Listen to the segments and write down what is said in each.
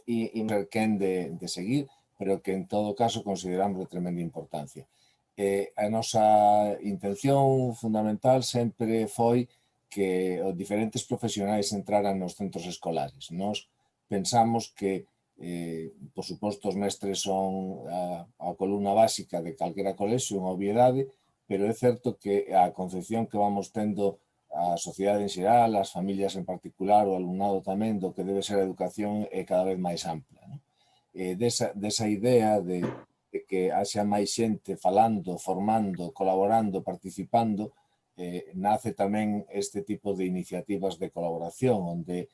e quen de seguir, pero que en todo caso consideramos de tremenda importancia. A nosa intención fundamental sempre foi que os diferentes profesionais entraran nos centros escolares. Nós pensamos que, por suposto, os mestres son a columna básica de calquera colexio, unha obviedade, pero é certo que a concepción que vamos tendo a sociedade en xeral, as familias en particular, o alumnado tamén, do que debe ser a educación é cada vez máis ampla. Desa idea de que haxa máis xente falando, formando, colaborando, participando, nace tamén este tipo de iniciativas de colaboración, onde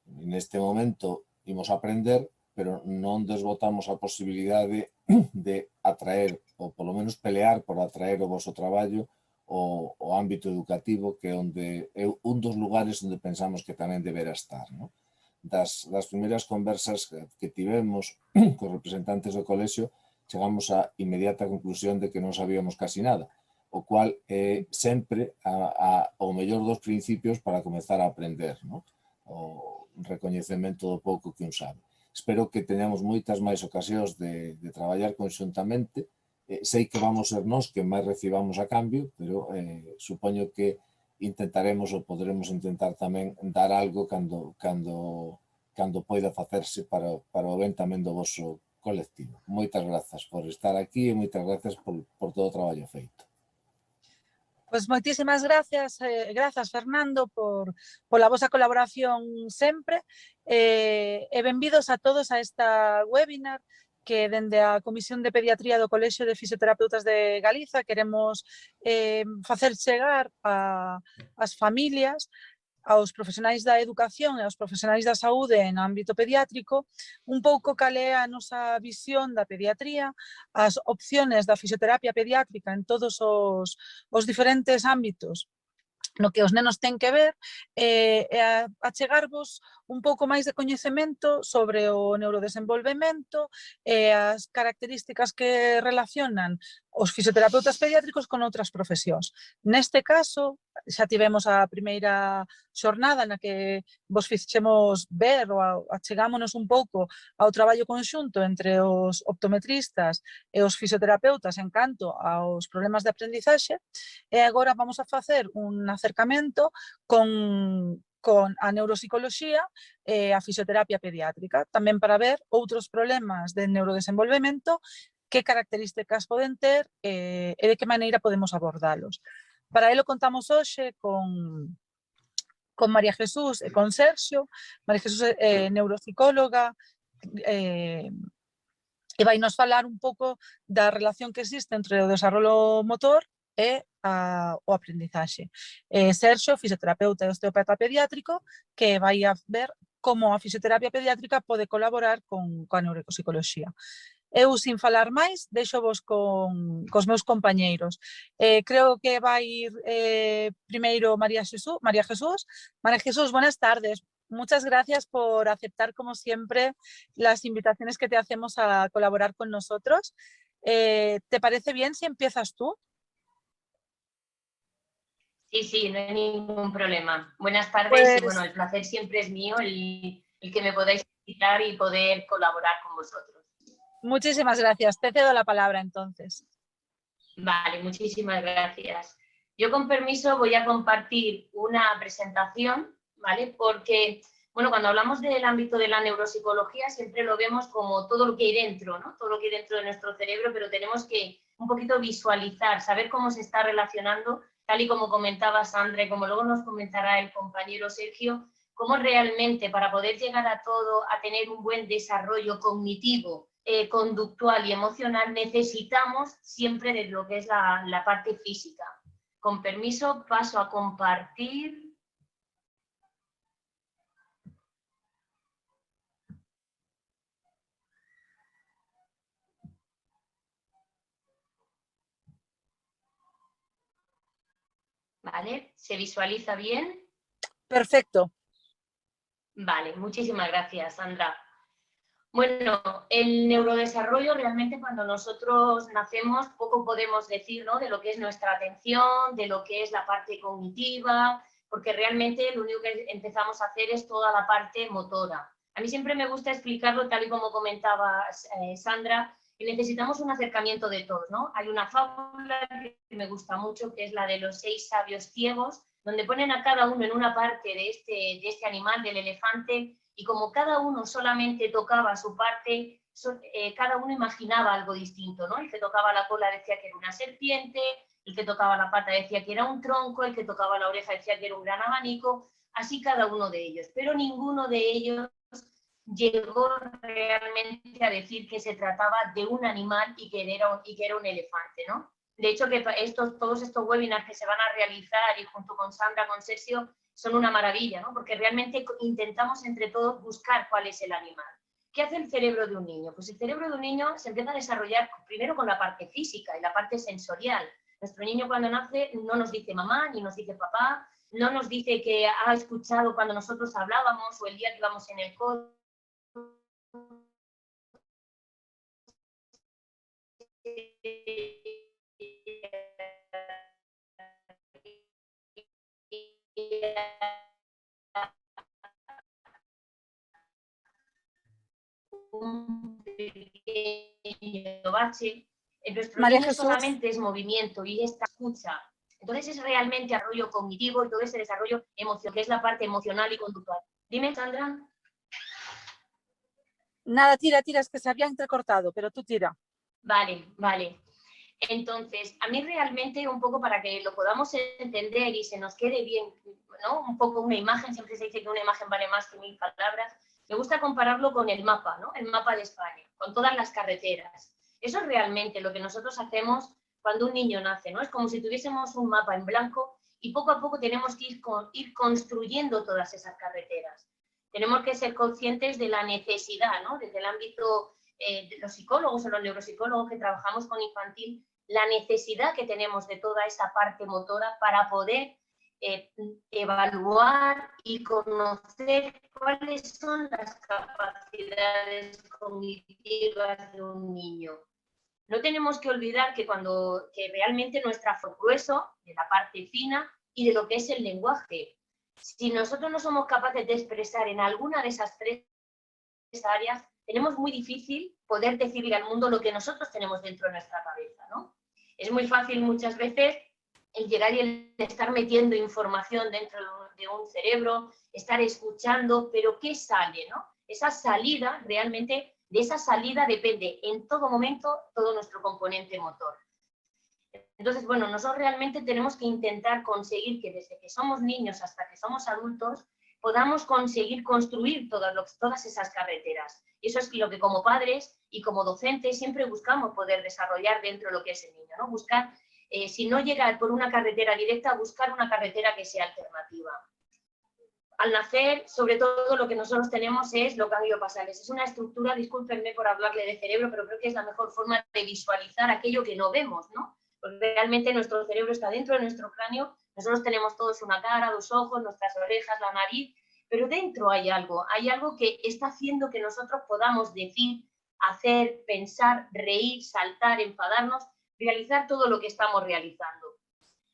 neste momento imos aprender, pero non desbotamos a posibilidade de atraer, ou polo menos pelear por atraer o voso traballo o ámbito educativo, que é un dos lugares onde pensamos que tamén deberá estar. Das primeiras conversas que tivemos cos representantes do colexio, chegamos á inmediata conclusión de que non sabíamos casi nada, o cual é sempre o mellor dos principios para comezar a aprender, o recoñecemento do pouco que un sabe. Espero que teñamos moitas máis ocasións de traballar conxuntamente. Sei que vamos ser nós que máis recibamos a cambio, pero supoño que intentaremos ou poderemos intentar tamén dar algo cando poida facerse para o ben tamén do voso colectivo. Moitas grazas por estar aquí e moitas grazas por todo o traballo feito. Pois moitísimas grazas, Fernando, pola vosa colaboración sempre, e benvidos a todos a esta webinar que dende a Comisión de Pediatría do Colexio de Fisioterapeutas de Galiza queremos facer chegar ás familias, aos profesionais da educación e aos profesionais da saúde en ámbito pediátrico, un pouco cal é a nosa visión da pediatría, as opciones da fisioterapia pediátrica en todos os diferentes ámbitos no que os nenos ten que ver, e a chegarvos un pouco máis de coñecemento sobre o neurodesenvolvemento e as características que relacionan os fisioterapeutas pediátricos con outras profesións. Neste caso, xa tivemos a primeira xornada na que vos fixemos ver ou achegámonos un pouco ao traballo conxunto entre os optometristas e os fisioterapeutas en canto aos problemas de aprendizaxe, e agora vamos a facer un acercamento con a neuropsicoloxía e a fisioterapia pediátrica, tamén para ver outros problemas de neurodesenvolvemento, que características poden ter e de que maneira podemos abordalos. Para ello contamos hoxe con María Jesús e con Sergio. María Jesús é neuropsicóloga e vai nos falar un pouco da relación que existe entre o desarrollo motor e o aprendizaxe. Sergio, fisioterapeuta e osteopata pediátrico, que vai a ver como a fisioterapia pediátrica pode colaborar coa neuropsicoloxía. Eu, sin falar máis, deixo vos cos meus compañeiros. Creo que vai ir primeiro María Jesús. María Jesús, buenas tardes. Muchas gracias por aceptar, como siempre, las invitaciones que te hacemos a colaborar con nosotros. ¿Te parece bien si empiezas tú? Sí, no hay ningún problema. Buenas tardes y bueno, el placer siempre es mío el que me podáis invitar y poder colaborar con vosotros. Muchísimas gracias. Te cedo la palabra entonces. Vale, muchísimas gracias. Yo con permiso voy a compartir una presentación, ¿vale? Porque, bueno, cuando hablamos del ámbito de la neuropsicología siempre lo vemos como todo lo que hay dentro, ¿no? Todo lo que hay dentro de nuestro cerebro, pero tenemos que un poquito visualizar, saber cómo se está relacionando, tal y como comentaba Sandra y como luego nos comentará el compañero Sergio, cómo realmente para poder llegar a todo, a tener un buen desarrollo cognitivo, conductual y emocional, necesitamos siempre de lo que es la parte física. Con permiso, paso a compartir. ¿Vale? ¿Se visualiza bien? Perfecto. Vale, muchísimas gracias, Sandra. Bueno, el neurodesarrollo realmente cuando nosotros nacemos poco podemos decir, ¿no? De lo que es nuestra atención, de lo que es la parte cognitiva, porque realmente lo único que empezamos a hacer es toda la parte motora. A mí siempre me gusta explicarlo tal y como comentaba Sandra, que necesitamos un acercamiento de todos, ¿no? Hay una fábula que me gusta mucho, que es la de los 6 sabios ciegos, donde ponen a cada uno en una parte de este animal, del elefante, y como cada uno solamente tocaba su parte, cada uno imaginaba algo distinto, ¿no? El que tocaba la cola decía que era una serpiente, el que tocaba la pata decía que era un tronco, el que tocaba la oreja decía que era un gran abanico, así cada uno de ellos, pero ninguno de ellos llegó realmente a decir que se trataba de un animal y que era un elefante, ¿no? De hecho, que todos estos webinars que se van a realizar y junto con Sandra, con Sergio, son una maravilla, ¿no? Porque realmente intentamos entre todos buscar cuál es el animal. ¿Qué hace el cerebro de un niño? Pues el cerebro de un niño se empieza a desarrollar primero con la parte física y la parte sensorial. Nuestro niño cuando nace no nos dice mamá ni nos dice papá, no nos dice que ha escuchado cuando nosotros hablábamos o el día que íbamos en el coche. Un pequeño bache, nuestro María niño Jesús, solamente es movimiento y esta escucha. Entonces es realmente desarrollo cognitivo y todo ese desarrollo emocional, que es la parte emocional y conductual. Dime, Sandra. nada, tira, es que se había entrecortado, pero tú tira. Vale, vale. Entonces, a mí realmente, un poco para que lo podamos entender y se nos quede bien, ¿no? Un poco una imagen, siempre se dice que una imagen vale más que 1000 palabras, me gusta compararlo con el mapa, ¿no? El mapa de España, con todas las carreteras. Eso es realmente lo que nosotros hacemos cuando un niño nace, ¿no? Es como si tuviésemos un mapa en blanco y poco a poco tenemos que ir construyendo todas esas carreteras. Tenemos que ser conscientes de la necesidad, ¿no? Desde el ámbito de los psicólogos o los neuropsicólogos que trabajamos con infantil, la necesidad que tenemos de toda esa parte motora para poder evaluar y conocer cuáles son las capacidades cognitivas de un niño. No tenemos que olvidar que realmente nuestro grueso de la parte fina y de lo que es el lenguaje. Si nosotros no somos capaces de expresar en alguna de esas 3 áreas, tenemos muy difícil poder decirle al mundo lo que nosotros tenemos dentro de nuestra cabeza, ¿no? Es muy fácil muchas veces el llegar y el estar metiendo información dentro de un cerebro, estar escuchando, pero ¿qué sale, no? Esa salida, realmente, de esa salida depende en todo momento todo nuestro componente motor. Entonces, bueno, nosotros realmente tenemos que intentar conseguir que desde que somos niños hasta que somos adultos podamos conseguir construir todas esas carreteras. Y eso es lo que como padres y como docentes siempre buscamos poder desarrollar dentro de lo que es el niño, ¿no? Buscar, si no llegar por una carretera directa, buscar una carretera que sea alternativa. Al nacer, sobre todo lo que nosotros tenemos es los ganglios basales. Es una estructura, discúlpenme por hablarle de cerebro, pero creo que es la mejor forma de visualizar aquello que no vemos, ¿no? Porque realmente nuestro cerebro está dentro de nuestro cráneo, nosotros tenemos todos una cara, 2 ojos, nuestras orejas, la nariz, pero dentro hay algo que está haciendo que nosotros podamos decir, hacer, pensar, reír, saltar, enfadarnos, realizar todo lo que estamos realizando.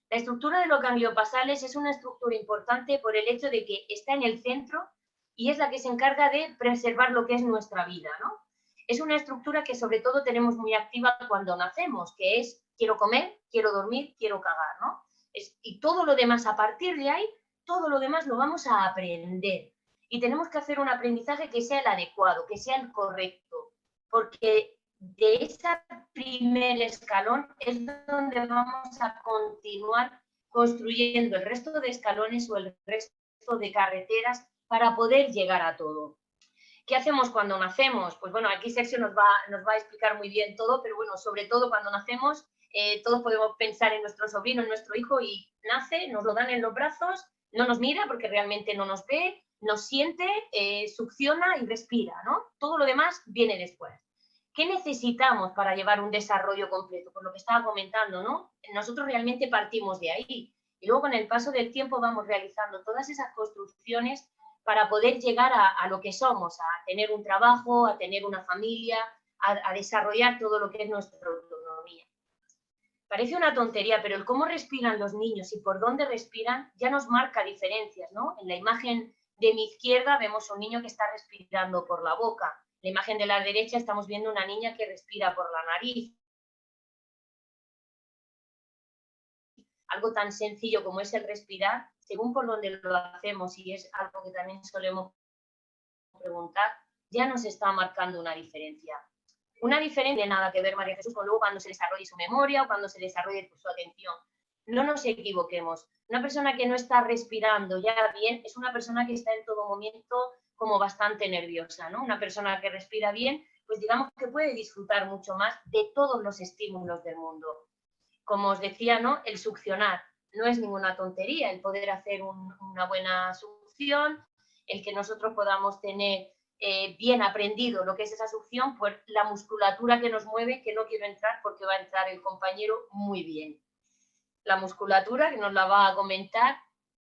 La estructura de los ganglios basales es una estructura importante por el hecho de que está en el centro y es la que se encarga de preservar lo que es nuestra vida, ¿no? Es una estructura que sobre todo tenemos muy activa cuando nacemos, que es quiero comer, quiero dormir, quiero cagar, ¿no? Y todo lo demás, a partir de ahí, todo lo demás lo vamos a aprender. Y tenemos que hacer un aprendizaje que sea el adecuado, que sea el correcto, porque de ese primer escalón es donde vamos a continuar construyendo el resto de escalones o el resto de carreteras para poder llegar a todo. ¿Qué hacemos cuando nacemos? Pues bueno, aquí Sergio nos va a explicar muy bien todo, pero bueno, sobre todo cuando nacemos, todos podemos pensar en nuestro sobrino, en nuestro hijo, y nace, nos lo dan en los brazos, no nos mira porque realmente no nos ve, nos siente, succiona y respira, ¿no? Todo lo demás viene después. ¿Qué necesitamos para llevar un desarrollo completo? Por lo que estaba comentando, ¿no? Nosotros realmente partimos de ahí. Y luego con el paso del tiempo vamos realizando todas esas construcciones para poder llegar a lo que somos, a tener un trabajo, a tener una familia, a desarrollar todo lo que es nuestra autonomía. Parece una tontería, pero el cómo respiran los niños y por dónde respiran ya nos marca diferencias, ¿no? En la imagen de mi izquierda vemos a un niño que está respirando por la boca. La imagen de la derecha estamos viendo una niña que respira por la nariz. Algo tan sencillo como es el respirar, según por donde lo hacemos, y es algo que también solemos preguntar, ya nos está marcando una diferencia. Una diferencia de nada que ver, María Jesús, con luego cuando se desarrolle su memoria o cuando se desarrolle su atención. No nos equivoquemos. Una persona que no está respirando ya bien es una persona que está en todo momento como bastante nerviosa, ¿no? Una persona que respira bien, pues digamos que puede disfrutar mucho más de todos los estímulos del mundo. Como os decía, ¿no? El succionar no es ninguna tontería, el poder hacer una buena succión, el que nosotros podamos tener bien aprendido lo que es esa succión, pues la musculatura que nos mueve, que no quiero entrar porque va a entrar el compañero muy bien. La musculatura, que nos la va a comentar.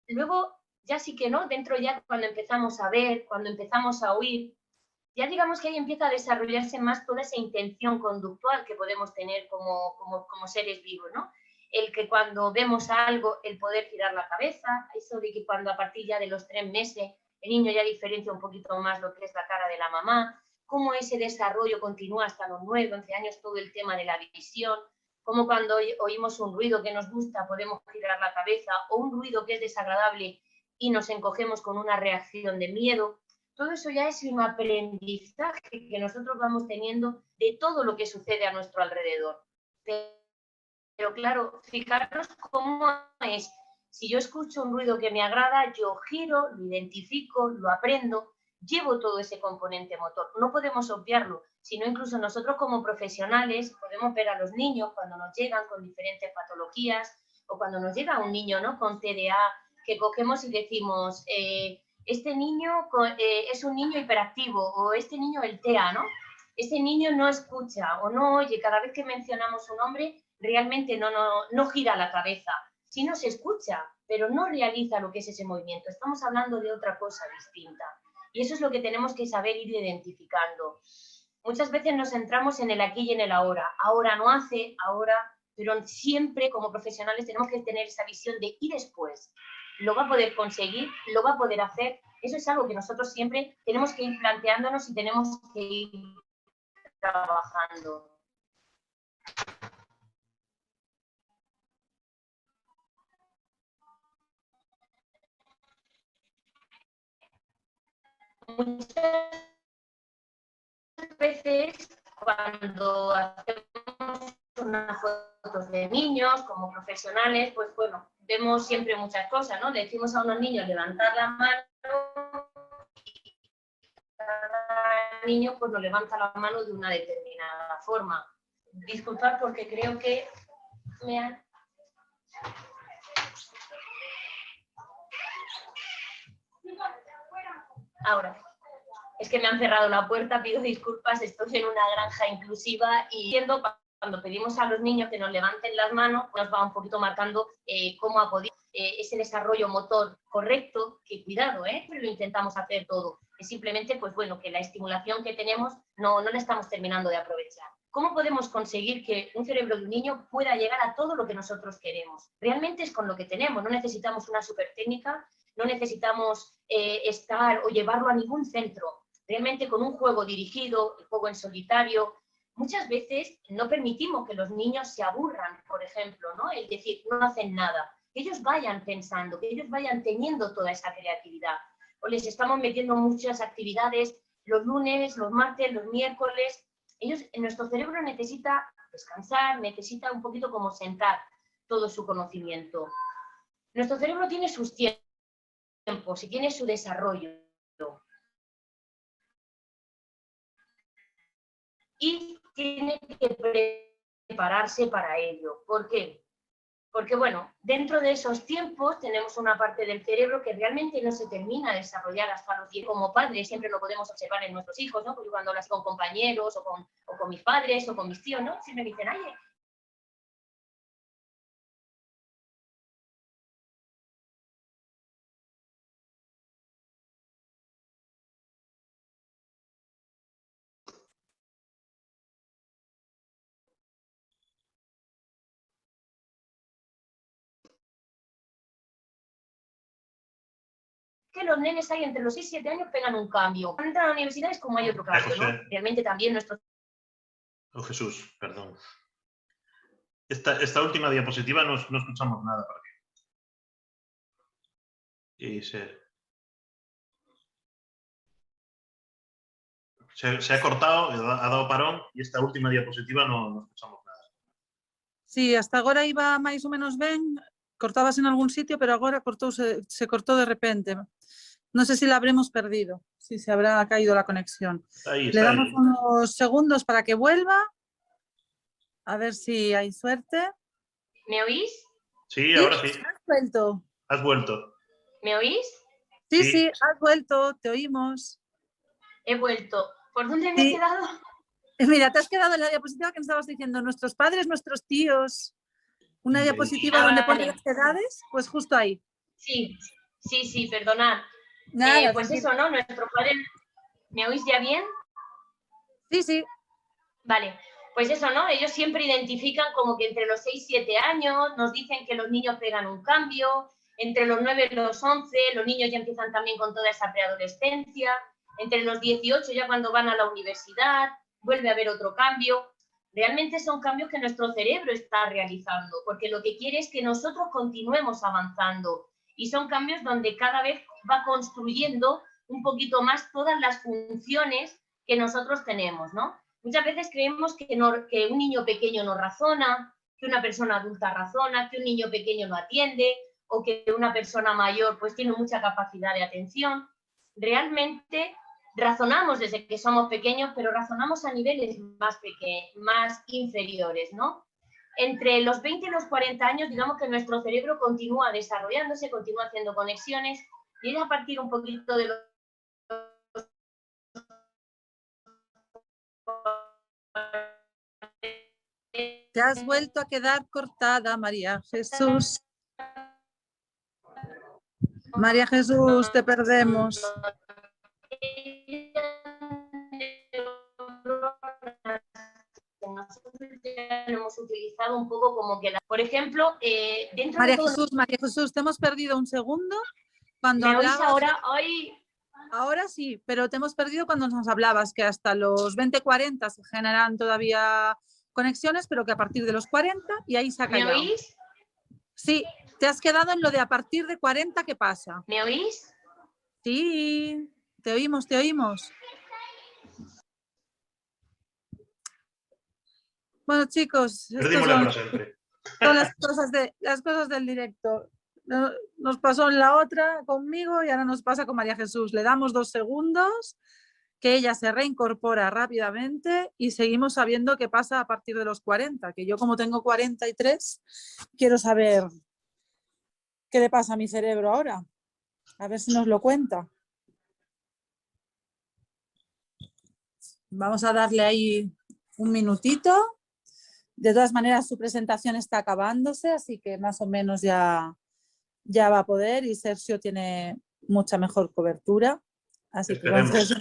Luego, ya sí que no, dentro ya cuando empezamos a ver, cuando empezamos a oír, ya digamos que ahí empieza a desarrollarse más toda esa intención conductual que podemos tener como seres vivos, ¿no? El que cuando vemos algo, el poder girar la cabeza, eso de que cuando a partir ya de los 3 meses el niño ya diferencia un poquito más lo que es la cara de la mamá, cómo ese desarrollo continúa hasta los 9, 11 años, todo el tema de la visión, cómo cuando oímos un ruido que nos gusta podemos girar la cabeza, o un ruido que es desagradable y nos encogemos con una reacción de miedo. Todo eso ya es un aprendizaje que nosotros vamos teniendo de todo lo que sucede a nuestro alrededor. Pero claro, fijaros cómo es. Si yo escucho un ruido que me agrada, yo giro, lo identifico, lo aprendo, llevo todo ese componente motor. No podemos obviarlo, sino incluso nosotros como profesionales podemos ver a los niños cuando nos llegan con diferentes patologías o cuando nos llega un niño, ¿no?, con TDA, que cogemos y decimos, este niño es un niño hiperactivo, o este niño el TEA, ¿no? Este niño no escucha o no oye, cada vez que mencionamos su nombre realmente no gira la cabeza. Sí nos escucha, pero no realiza lo que es ese movimiento. Estamos hablando de otra cosa distinta. Y eso es lo que tenemos que saber ir identificando. Muchas veces nos centramos en el aquí y en el ahora. Ahora no hace, ahora, pero siempre como profesionales tenemos que tener esa visión de y después. Lo va a poder conseguir, lo va a poder hacer. Eso es algo que nosotros siempre tenemos que ir planteándonos y tenemos que ir trabajando. Muchas veces cuando hacemos unas fotos de niños como profesionales, pues bueno, vemos siempre muchas cosas, ¿no? Le decimos a unos niños levantar la mano y cada niño pues nos levanta la mano de una determinada forma. Disculpad porque creo que me han... Ahora, es que me han cerrado la puerta, pido disculpas, estoy en una granja inclusiva y cuando pedimos a los niños que nos levanten las manos, nos va un poquito marcando cómo ha podido ese desarrollo motor correcto, que cuidado, pero lo intentamos hacer todo. Es simplemente, pues bueno, que la estimulación que tenemos no la estamos terminando de aprovechar. ¿Cómo podemos conseguir que un cerebro de un niño pueda llegar a todo lo que nosotros queremos? Realmente es con lo que tenemos, no necesitamos una super técnica, no necesitamos estar o llevarlo a ningún centro. Realmente con un juego dirigido, el juego en solitario, muchas veces no permitimos que los niños se aburran, por ejemplo, ¿no? Es decir, no hacen nada. Que ellos vayan pensando, que ellos vayan teniendo toda esa creatividad. O les estamos metiendo muchas actividades los lunes, los martes, los miércoles. Nuestro cerebro necesita descansar, necesita un poquito como sentar todo su conocimiento. Nuestro cerebro tiene sus tiempos y tiene su desarrollo. Y tiene que prepararse para ello. ¿Por qué? Porque, bueno, dentro de esos tiempos tenemos una parte del cerebro que realmente no se termina de desarrollar hasta los 10. Como padres siempre lo podemos observar en nuestros hijos, ¿no? Porque cuando hablas con compañeros o con mis padres o con mis tíos, ¿no? Siempre me dicen, ay, que los nenes ahí entre los 6 y 7 años pegan un cambio. Cuando entran a la universidad es como hay otro cambio, ¿no? Realmente también nuestro... Oh, Jesús, perdón. Esta última diapositiva no escuchamos nada. ¿Para qué? Y se ha cortado, ha dado parón y esta última diapositiva no escuchamos nada. Sí, hasta agora iba máis ou menos ben, cortabas en algún sitio, pero agora se cortó de repente. No sé si la habremos perdido, si se habrá caído la conexión. Ahí, Le está damos ahí. unos segundos para que vuelva, a ver si hay suerte. ¿Me oís? Sí, ahora sí. ¿Has vuelto? Has vuelto. ¿Me oís? Sí, Sí. sí, has vuelto, te oímos. He vuelto. ¿Por dónde me he quedado? Mira, te has quedado en la diapositiva que nos estabas diciendo, nuestros padres, nuestros tíos, una diapositiva donde pone las edades, pues justo ahí. Sí, perdonad. Nada, pues tranquilo. eso, ¿no? Nuestro padre... ¿Me oís ya bien? Sí. Vale, pues eso, ¿no? Ellos siempre identifican como que entre los 6 y 7 años nos dicen que los niños pegan un cambio, entre los 9 y los 11 los niños ya empiezan también con toda esa preadolescencia, entre los 18 ya cuando van a la universidad, vuelve a haber otro cambio. Realmente son cambios que nuestro cerebro está realizando, porque lo que quiere es que nosotros continuemos avanzando y son cambios donde cada vez va construyendo un poquito más todas las funciones que nosotros tenemos, ¿no? Muchas veces creemos que un niño pequeño no razona, que una persona adulta razona, que un niño pequeño no atiende o que una persona mayor pues tiene mucha capacidad de atención. Realmente razonamos desde que somos pequeños, pero razonamos a niveles más inferiores, ¿no? Entre los 20 y los 40 años, digamos que nuestro cerebro continúa desarrollándose, continúa haciendo conexiones y es a partir un poquito de los... Te has vuelto a quedar cortada, María Jesús. María Jesús, te perdemos. Nosotros ya lo hemos utilizado un poco como que, por ejemplo, dentro María de todo... María Jesús, te hemos perdido un segundo cuando ¿Me oís hablabas. ahora? ¡Ay! Ahora sí, pero te hemos perdido cuando nos hablabas que hasta los 20-40 se generan todavía conexiones, pero que a partir de los 40 y ahí se ha callado. ¿Me oís? Sí, te has quedado en lo de a partir de 40, ¿qué pasa? ¿Me oís? Sí, te oímos, te oímos. Bueno, chicos, Perdimos la para siempre. Son las cosas del directo. Nos pasó en la otra conmigo y ahora nos pasa con María Jesús. Le damos 2 segundos, que ella se reincorpora rápidamente y seguimos sabiendo qué pasa a partir de los 40, que yo como tengo 43, quiero saber qué le pasa a mi cerebro ahora. A ver si nos lo cuenta. Vamos a darle ahí un minutito. De todas maneras, su presentación está acabándose, así que más o menos ya va a poder y Sergio tiene mucha mejor cobertura. Así que con Sergio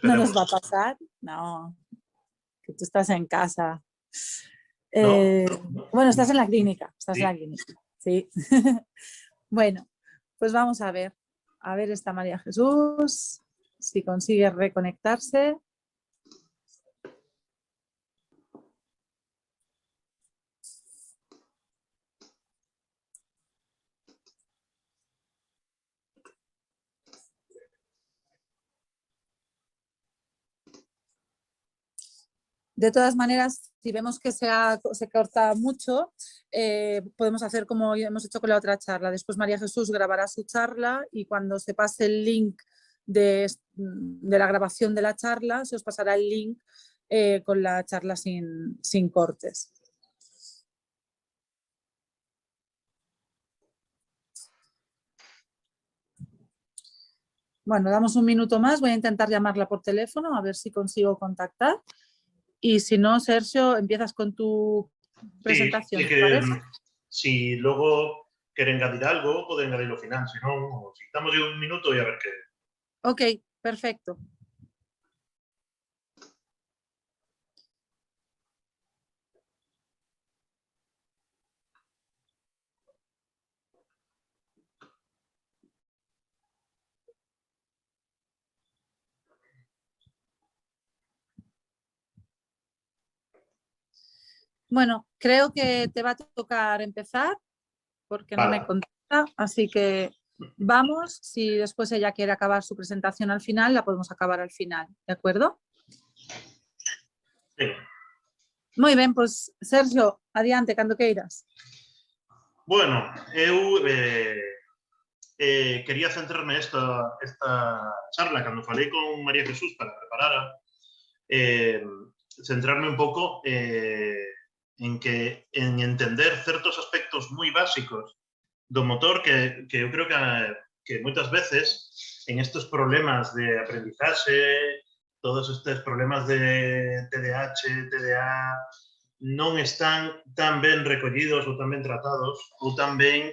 no nos va a pasar. No, que tú estás en casa. Bueno, estás en la clínica. Estás en la clínica. Sí. Bueno, pues vamos a ver. A ver esta María Jesús, si consigue reconectarse. De todas maneras, si vemos que se corta mucho, podemos hacer como hemos hecho con la otra charla. Después María Jesús grabará su charla y cuando se pase el link de la grabación de la charla, se os pasará el link con la charla sin cortes. Bueno, damos un minuto más. Voy a intentar llamarla por teléfono a ver si consigo contactar. Y si no, Sergio, empiezas con tu presentación. Sí, que si luego quieren añadir algo, pueden añadirlo al final. Si no, si estamos un minuto y a ver qué. Ok, perfecto. Bueno, creo que te va a tocar empezar porque no me Vale. contesta, así que vamos. Si después ella quiere acabar su presentación al final, la podemos acabar al final, ¿de acuerdo? Sí. Moi ben, pois Sergio, adiante, cando queiras. Bueno, eu quería centrarme esta charla cando falei con María Jesús para preparara, centrarme un pouco en entender certos aspectos moi básicos do motor que eu creo que moitas veces en estes problemas de aprendizaxe, todos estes problemas de TDAH, TDA, non están tan ben recollidos ou tan ben tratados ou tan ben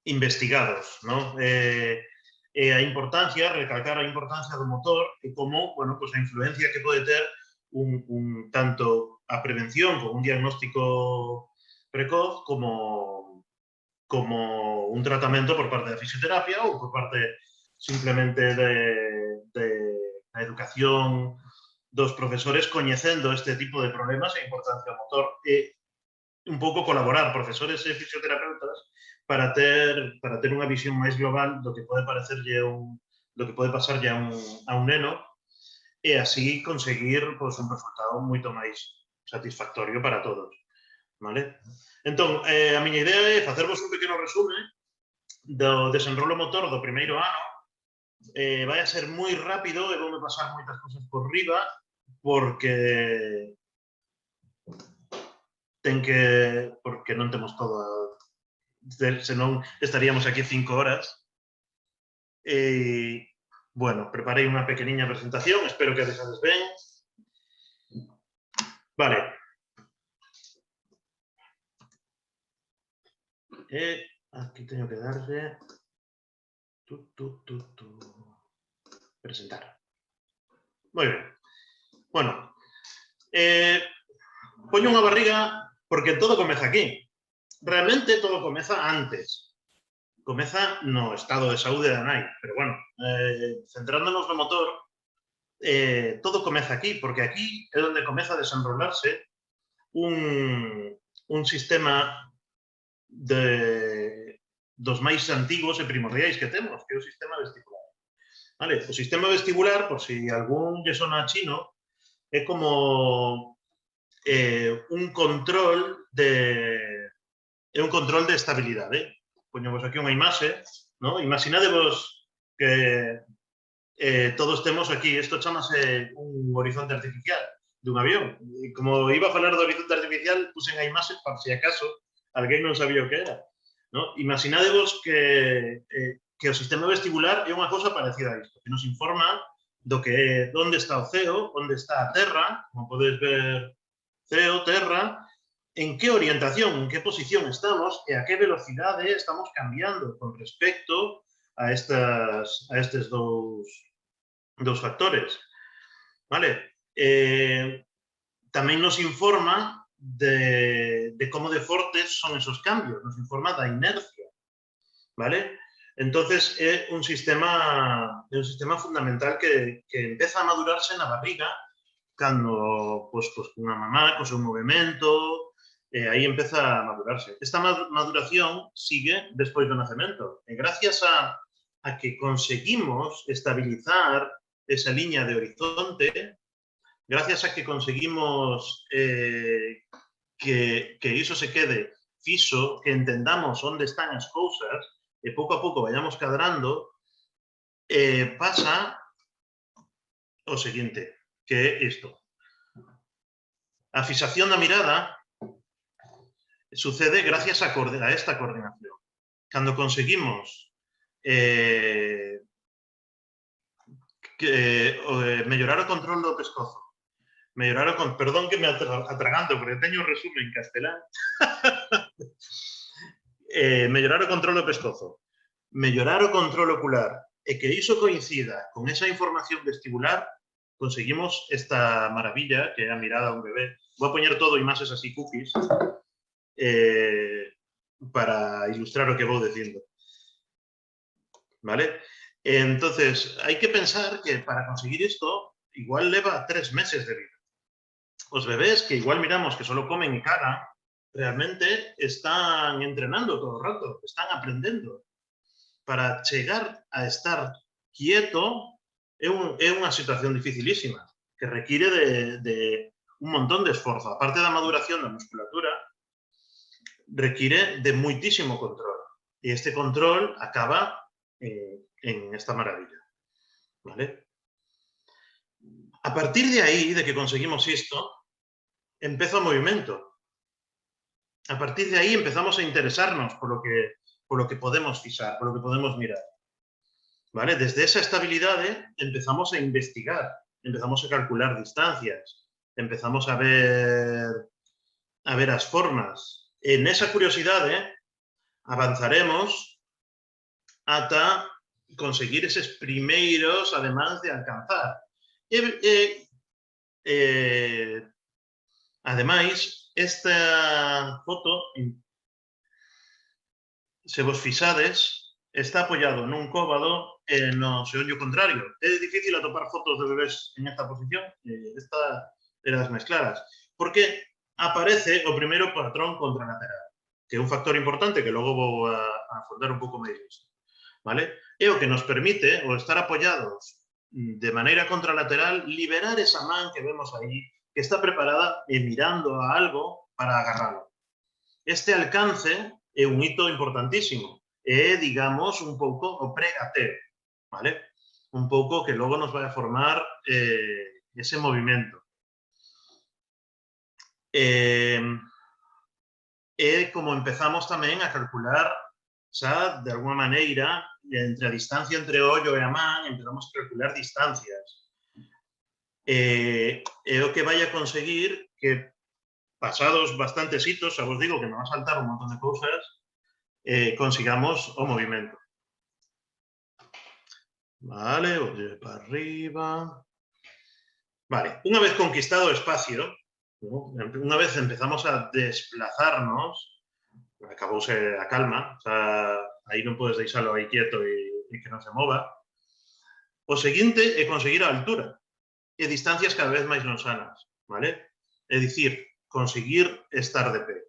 investigados, ¿no? A importancia, recalcar a importancia do motor e como, bueno, pues a influencia que pode ter tanto a prevención con un diagnóstico precoz como un tratamento por parte da fisioterapia ou por parte simplemente da educación dos profesores coñecendo este tipo de problemas e importancia do motor e un pouco colaborar profesores e fisioterapeutas para ter unha visión máis global do que pode parecerlle do que pode pasarlle a un neno e así conseguir pues, un resultado moito máis satisfactorio para todos. Vale? Entón, a miña idea é facervos un pequeno resume do desenrolo motor do primeiro ano. Vai a ser moi rápido e voume pasar moitas cosas por riba porque non temos todo, senón estaríamos aquí 5 horas. Bueno, preparei unha pequeniña presentación, espero que deixades ben. Vale. Aquí teño que darle presentar. Moi ben. Bueno, poño unha barriga porque todo comeza aquí. Realmente todo comeza antes. Comeza no estado de saúde da nai. Pero bueno, centrándonos no motor, todo comeza aquí, porque aquí é onde comeza a desenrolarse un sistema dos máis antigos e primordiais que temos, que é o sistema vestibular. Vale? O sistema vestibular, por si algún lle sona chino, é como un control de estabilidade. Poñemos aquí unha imaxe, ¿no? Imaginadevos que todos temos aquí, isto chamase un horizonte artificial dun avión. E como iba a falar do horizonte artificial, puxen a imaxe para se acaso alguén non sabía o que era. ¿No? Imaginadevos que o sistema vestibular é unha cousa parecida a isto, que nos informa do que onde está o ceo, onde está a terra, como podes ver, ceo, terra, en que orientación, en que posición estamos e a que velocidade estamos cambiando con respecto a estes dous factores. Vale? Tamén nos informa de como de fortes son esos cambios, nos informa da inercia, ¿vale? Entonces é un sistema fundamental que empeza a madurarse na barriga cando, pues, unha mamá, co seu movimento, aí empeza a madurarse. Esta maduración sigue despois do nacemento. E gracias a que conseguimos estabilizar esa liña de horizonte, gracias a que conseguimos que iso se quede fixo, que entendamos onde están as cousas e pouco a pouco vayamos cadrando, pasa o seguinte, que é isto. A fixación da mirada sucede gracias a esta coordinación. Cando conseguimos mellorar o control do pescozo, perdón que me atraganto, porque teño o resumen en castelán. Mellorar o control do pescozo, mellorar o control ocular e que iso coincida con esa información vestibular, conseguimos esta maravilla que é a mirada a un bebé. Vou a poñer todo imaxes así cookies para ilustrar o que vou dicindo. Vale? Entonces, hai que pensar que para conseguir isto igual leva 3 meses de vida. os bebés que igual miramos que solo comen y cagan, realmente están entrenando todo el rato, están aprendiendo. Para chegar a estar quieto é unha situación dificilísima que require de un montón de esforzo. A parte da maduración da musculatura, require de moitísimo control. E este control acaba en esta maravilla. ¿Vale? A partir de aí, de que conseguimos isto, empeza o movimento. A partir de aí empezamos a interesarnos por lo que podemos fixar, por lo que podemos mirar. ¿Vale? Desde esa estabilidade empezamos a investigar, empezamos a calcular distancias, empezamos a ver as formas. En esa curiosidade avanzaremos ata conseguir eses primeiros ademáns de alcanzar. Ademais, esta foto, se vos fixades, está apoyado nun cóbado e no xeonllo contrario. É difícil atopar fotos de bebés en esta posición, esta é das máis claras, porque aparece o primeiro patrón contralateral, que é un factor importante que logo vou a afondar un pouco máis nisto. Vale? É o que nos permite, o estar apoyados de maneira contralateral, liberar esa man que vemos aí, que está preparada e mirando a algo para agarralo. Este alcance é un hito importantísimo. É, digamos, un pouco o pregateo, vale? Un pouco que logo nos vai a formar ese movimento. É como empezamos tamén a calcular xa, de alguma maneira, entre a distancia entre o ollo e a man, empezamos a calcular distancias. É o que vai a conseguir que, pasados bastantes hitos, xa vos digo que me va a saltar un montón de cousas, consigamos o movimento. Vale, oye, para arriba. Vale, unha vez conquistado o espacio, ¿no? Unha vez empezamos a desplazarnos, acabouse a calma, o sea, aí non podes deixalo aí quieto e que non se mova. O seguinte é conseguir a altura e distancias cada vez máis lonxanas, vale? É dicir, conseguir estar de pé.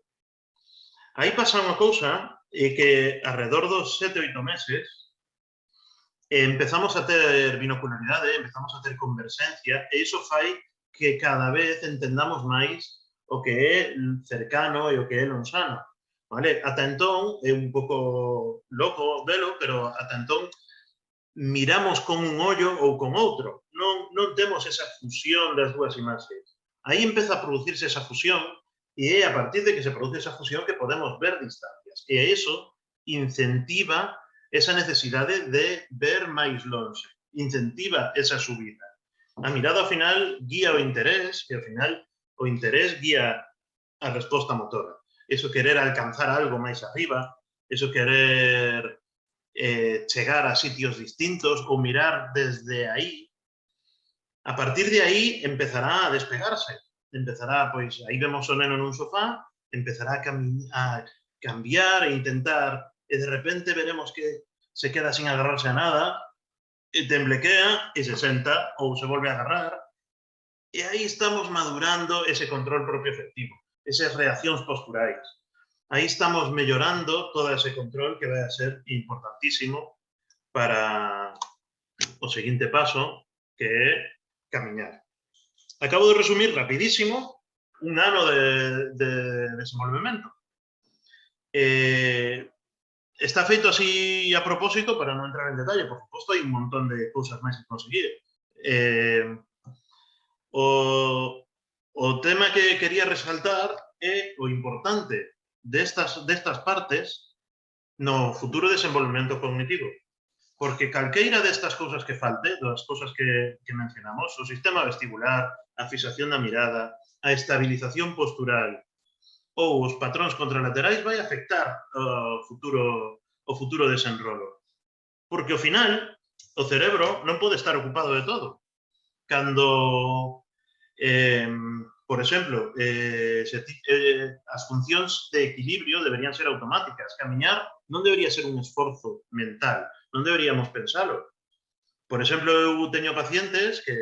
Aí pasa unha cousa que alrededor dos 7 ou 8 meses empezamos a ter binocularidade, empezamos a ter converxencia e iso fai que cada vez entendamos máis o que é cercano e o que é lonxano. Vale? Ata entón, é un pouco loco velo, pero ata entón miramos con un ollo ou con outro. Non temos esa fusión das dúas imaxes. Aí empeza a producirse esa fusión e é a partir de que se produce esa fusión que podemos ver distancias. E iso incentiva esa necesidade de ver máis longe, incentiva esa subida. A mirada ao final guía o interés e ao final o interés guía a resposta motora. Eso querer alcanzar algo máis arriba, eso querer chegar a sitios distintos ou mirar desde aí. A partir de aí empezará a despegarse. Empezará, pois, aí vemos o neno nun sofá, empezará a cambiar e intentar, e de repente veremos que se queda sin agarrarse a nada, e temblequea e se senta ou se volve a agarrar. E aí estamos madurando ese control propio efectivo, esas reaccións posturais. Aí estamos mellorando todo ese control que vai a ser importantísimo para o seguinte paso, que é camiñar. Acabo de resumir rapidísimo un ano de desenvolvemento. Está feito así a propósito para non entrar en detalle. Por suposto, hai un montón de cousas máis que conseguir. O tema que quería resaltar é o importante destas partes no futuro desenvolvemento cognitivo. Porque calqueira destas cousas que falte, das cousas que mencionamos, o sistema vestibular, a fixación da mirada, a estabilización postural ou os patróns contralaterais vai afectar o futuro desenrolo. Porque ao final o cerebro non pode estar ocupado de todo. Cando, por exemplo, as funcións de equilibrio deberían ser automáticas. Camiñar non debería ser un esforzo mental, non deberíamos pensalo. Por exemplo, eu teño pacientes que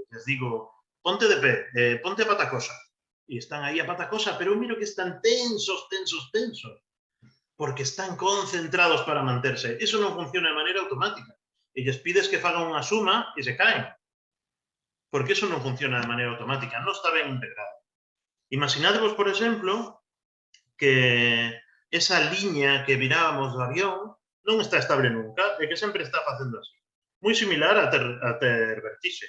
les digo, ponte de pé, ponte a pata coxa. Y están aí a pata coxa, pero eu miro que están tensos, porque están concentrados para manterse. Eso non funciona de maneira automática. E lles pides que fagan unha suma e se caen. Porque eso non funciona de maneira automática, non está ben integrado. Imaginadevos, por exemplo, que esa liña que virábamos do avión non está estable nunca e que sempre está facendo así. Moi similar a ter vertixe.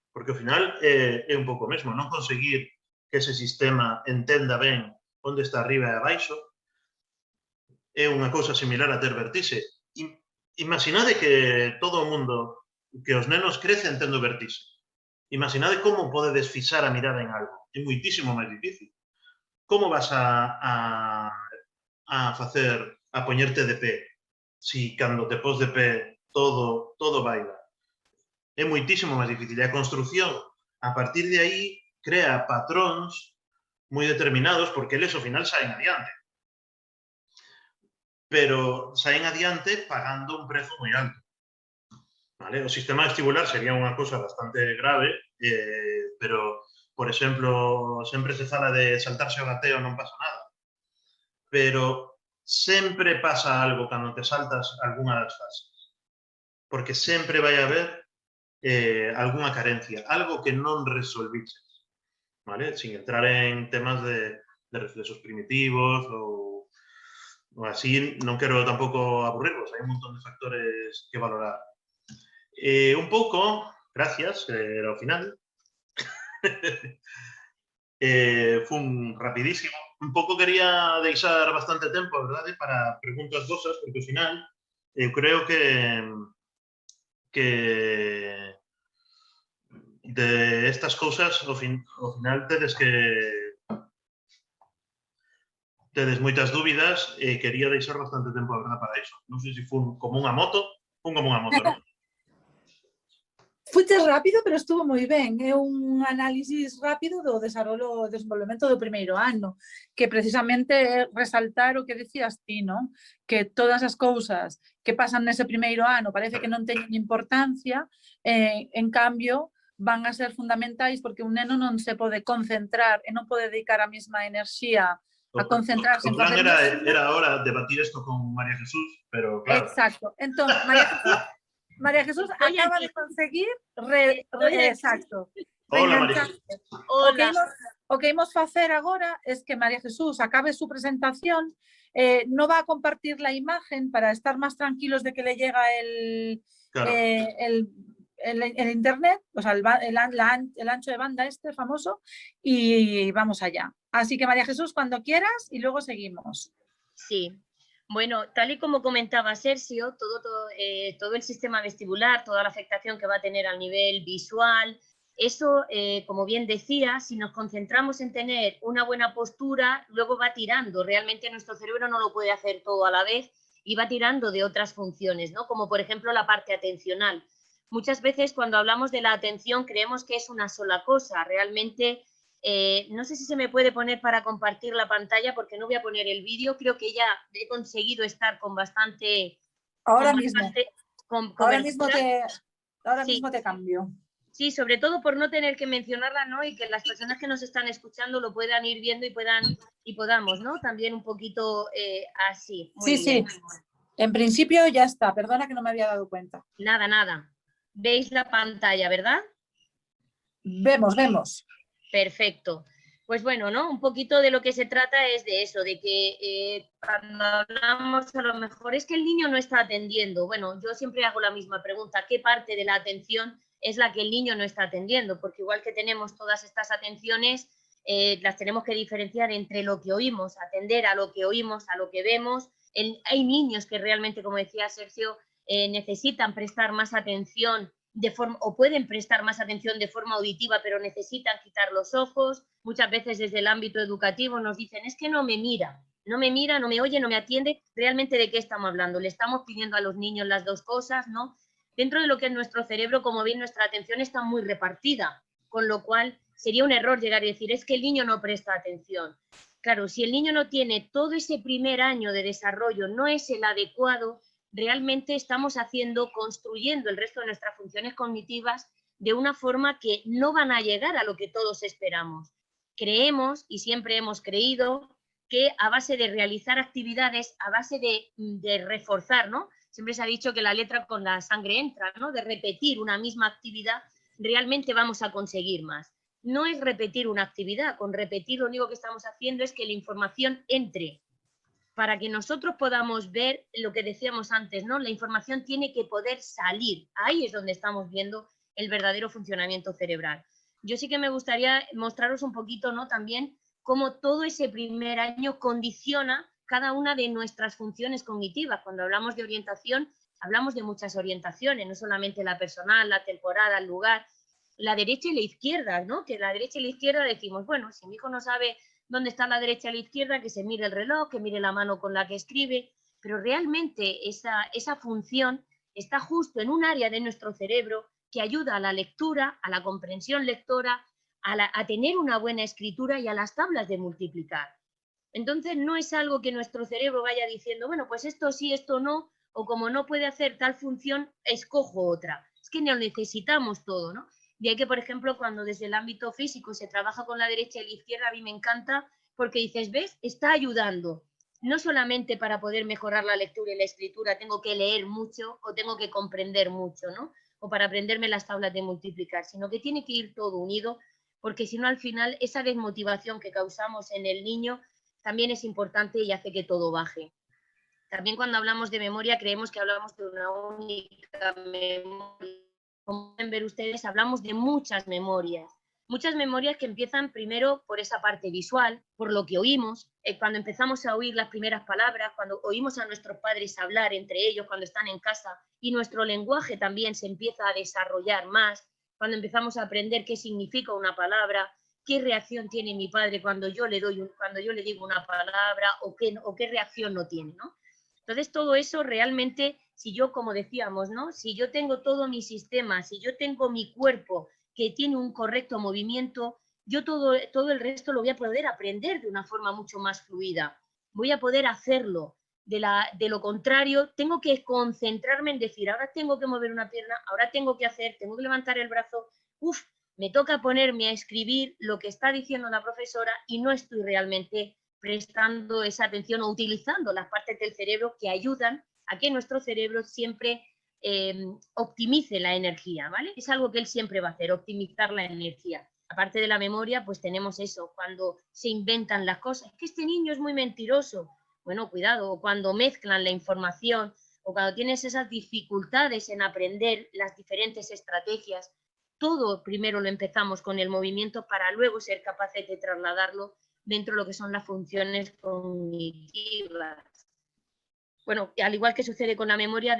Porque ao final é un pouco mesmo, non conseguir que ese sistema entenda ben onde está arriba e abaixo é unha cousa similar a ter vertixe. Imaginade que todo o mundo, que os nenos crecen tendo vertixe. Imaginade como podedes fixar a mirada en algo. É moitísimo máis difícil. Como vas a poñerte de pé si cando te pos de pé todo baila? É moitísimo máis difícil. E a construción, a partir de aí, crea patróns moi determinados porque eles ao final saen adiante. Pero saen adiante pagando un prezo moi alto. Vale? O sistema vestibular sería unha cousa bastante grave, pero, por exemplo, sempre se fala de saltarse o gateo non pasa nada. Pero sempre pasa algo cando te saltas algunha das fases. Porque sempre vai haber algunha carencia, algo que non resolviches. Vale? Sin entrar en temas de reflexos primitivos ou así, non quero tampouco aburrirvos, hai un montón de factores que valorar. Un pouco, gracias, era o final, fun rapidísimo, un pouco quería deixar bastante tempo, a verdade, para preguntas vosas, porque ao final eu creo que de estas cousas ao final tedes moitas dúbidas e quería deixar bastante tempo, a verdade, para iso. Non sei se fun como unha moto, non? Fuches rápido, pero estuvo moi ben. É un análisis rápido do desenvolvemento do primeiro ano, que precisamente é resaltar o que decías ti, non? Que todas as cousas que pasan nese primeiro ano parece que non teñen importancia, en cambio, van a ser fundamentais porque un neno non se pode concentrar e non pode dedicar a mesma enerxía a concentrarse en facer... O plan era ahora debatir isto con María Jesús, pero claro... Exacto. Entón, María Jesús acaba de conseguir... Exacto. Hola, María Jesús. O que imos facer agora es que María Jesús acabe su presentación, no va a compartir la imagen para estar más tranquilos de que le llega el internet, o sea, el ancho de banda este famoso, y vamos allá. Así que María Jesús, cuando quieras, y luego seguimos. Sí. Bueno, tal y como comentaba Sergio, todo el sistema vestibular, toda la afectación que va a tener al nivel visual, eso, como bien decía, si nos concentramos en tener una buena postura, luego va tirando. Realmente nuestro cerebro no lo puede hacer todo a la vez y va tirando de otras funciones, ¿no? Como por ejemplo la parte atencional. Muchas veces cuando hablamos de la atención creemos que es una sola cosa. Realmente, no sé si se me puede poner para compartir la pantalla porque no voy a poner el vídeo. Creo que ya he conseguido estar con bastante... Ahora mismo te cambio. Sí, sobre todo por no tener que mencionarla, ¿no? Y que las personas que nos están escuchando lo puedan ir viendo y podamos, ¿no? También un poquito así. Muy bien. Sí. En principio ya está. Perdona que no me había dado cuenta. Nada. ¿Veis la pantalla, verdad? Vemos. Perfecto. Pues bueno, ¿no? Un poquito de lo que se trata es de eso, de que cuando hablamos a lo mejor es que el niño no está atendiendo. Bueno, yo siempre hago la misma pregunta. ¿Qué parte de la atención es la que el niño no está atendiendo? Porque igual que tenemos todas estas atenciones, las tenemos que diferenciar entre lo que oímos, atender a lo que oímos, a lo que vemos. Hay niños que realmente, como decía Sergio, necesitan prestar más atención o pueden prestar más atención de forma auditiva, pero necesitan quitar los ojos. Muchas veces desde el ámbito educativo nos dicen, es que no me mira, no me oye, no me atiende. ¿Realmente de qué estamos hablando? Le estamos pidiendo a los niños las dos cosas, ¿no? Dentro de lo que es nuestro cerebro, como bien, nuestra atención está muy repartida, con lo cual sería un error llegar y decir, es que el niño no presta atención. Claro, si el niño no tiene todo ese primer año de desarrollo, no es el adecuado, realmente estamos construyendo el resto de nuestras funciones cognitivas de una forma que no van a llegar a lo que todos esperamos. Creemos, y siempre hemos creído, que a base de realizar actividades, a base de reforzar, ¿no? Siempre se ha dicho que la letra con la sangre entra, ¿no? De repetir una misma actividad, realmente vamos a conseguir más. No es repetir una actividad, con repetir lo único que estamos haciendo es que la información entre. Para que nosotros podamos ver lo que decíamos antes, ¿no? La información tiene que poder salir. Ahí es donde estamos viendo el verdadero funcionamiento cerebral. Yo sí que me gustaría mostraros un poquito, ¿no? También cómo todo ese primer año condiciona cada una de nuestras funciones cognitivas. Cuando hablamos de orientación, hablamos de muchas orientaciones, no solamente la personal, la temporal, el lugar, la derecha y la izquierda, ¿no? Que la derecha y la izquierda decimos, bueno, si mi hijo no sabe dónde está la derecha y la izquierda, que se mire el reloj, que mire la mano con la que escribe, pero realmente esa función está justo en un área de nuestro cerebro que ayuda a la lectura, a la comprensión lectora, a tener una buena escritura y a las tablas de multiplicar. Entonces no es algo que nuestro cerebro vaya diciendo, bueno, pues esto sí, esto no, o como no puede hacer tal función, escojo otra. Es que no necesitamos todo, ¿no? De ahí que, por ejemplo, cuando desde el ámbito físico se trabaja con la derecha y la izquierda, a mí me encanta porque dices, ¿ves? Está ayudando. No solamente para poder mejorar la lectura y la escritura tengo que leer mucho o tengo que comprender mucho, ¿no? O para aprenderme las tablas de multiplicar, sino que tiene que ir todo unido, porque si no, al final, esa desmotivación que causamos en el niño también es importante y hace que todo baje. También cuando hablamos de memoria creemos que hablamos de una única memoria. Como pueden ver ustedes, hablamos de muchas memorias que empiezan primero por esa parte visual, por lo que oímos, cuando empezamos a oír las primeras palabras, cuando oímos a nuestros padres hablar entre ellos, cuando están en casa, y nuestro lenguaje también se empieza a desarrollar más, cuando empezamos a aprender qué significa una palabra, qué reacción tiene mi padre cuando yo le digo una palabra, o qué reacción no tiene, ¿no? Entonces, todo eso realmente, si yo, como decíamos, ¿no? Si yo tengo todo mi sistema, si yo tengo mi cuerpo que tiene un correcto movimiento, yo todo el resto lo voy a poder aprender de una forma mucho más fluida. Voy a poder hacerlo. De lo contrario, tengo que concentrarme en decir, ahora tengo que mover una pierna, ahora tengo que levantar el brazo, me toca ponerme a escribir lo que está diciendo la profesora y no estoy realmente prestando esa atención o utilizando las partes del cerebro que ayudan a que nuestro cerebro siempre optimice la energía, ¿vale? Es algo que él siempre va a hacer, optimizar la energía. Aparte de la memoria, pues tenemos eso, cuando se inventan las cosas, que este niño es muy mentiroso. Bueno, cuidado, o cuando mezclan la información, o cuando tienes esas dificultades en aprender las diferentes estrategias, todo primero lo empezamos con el movimiento para luego ser capaces de trasladarlo dentro de lo que son las funciones cognitivas. Bueno, al igual que sucede con la memoria,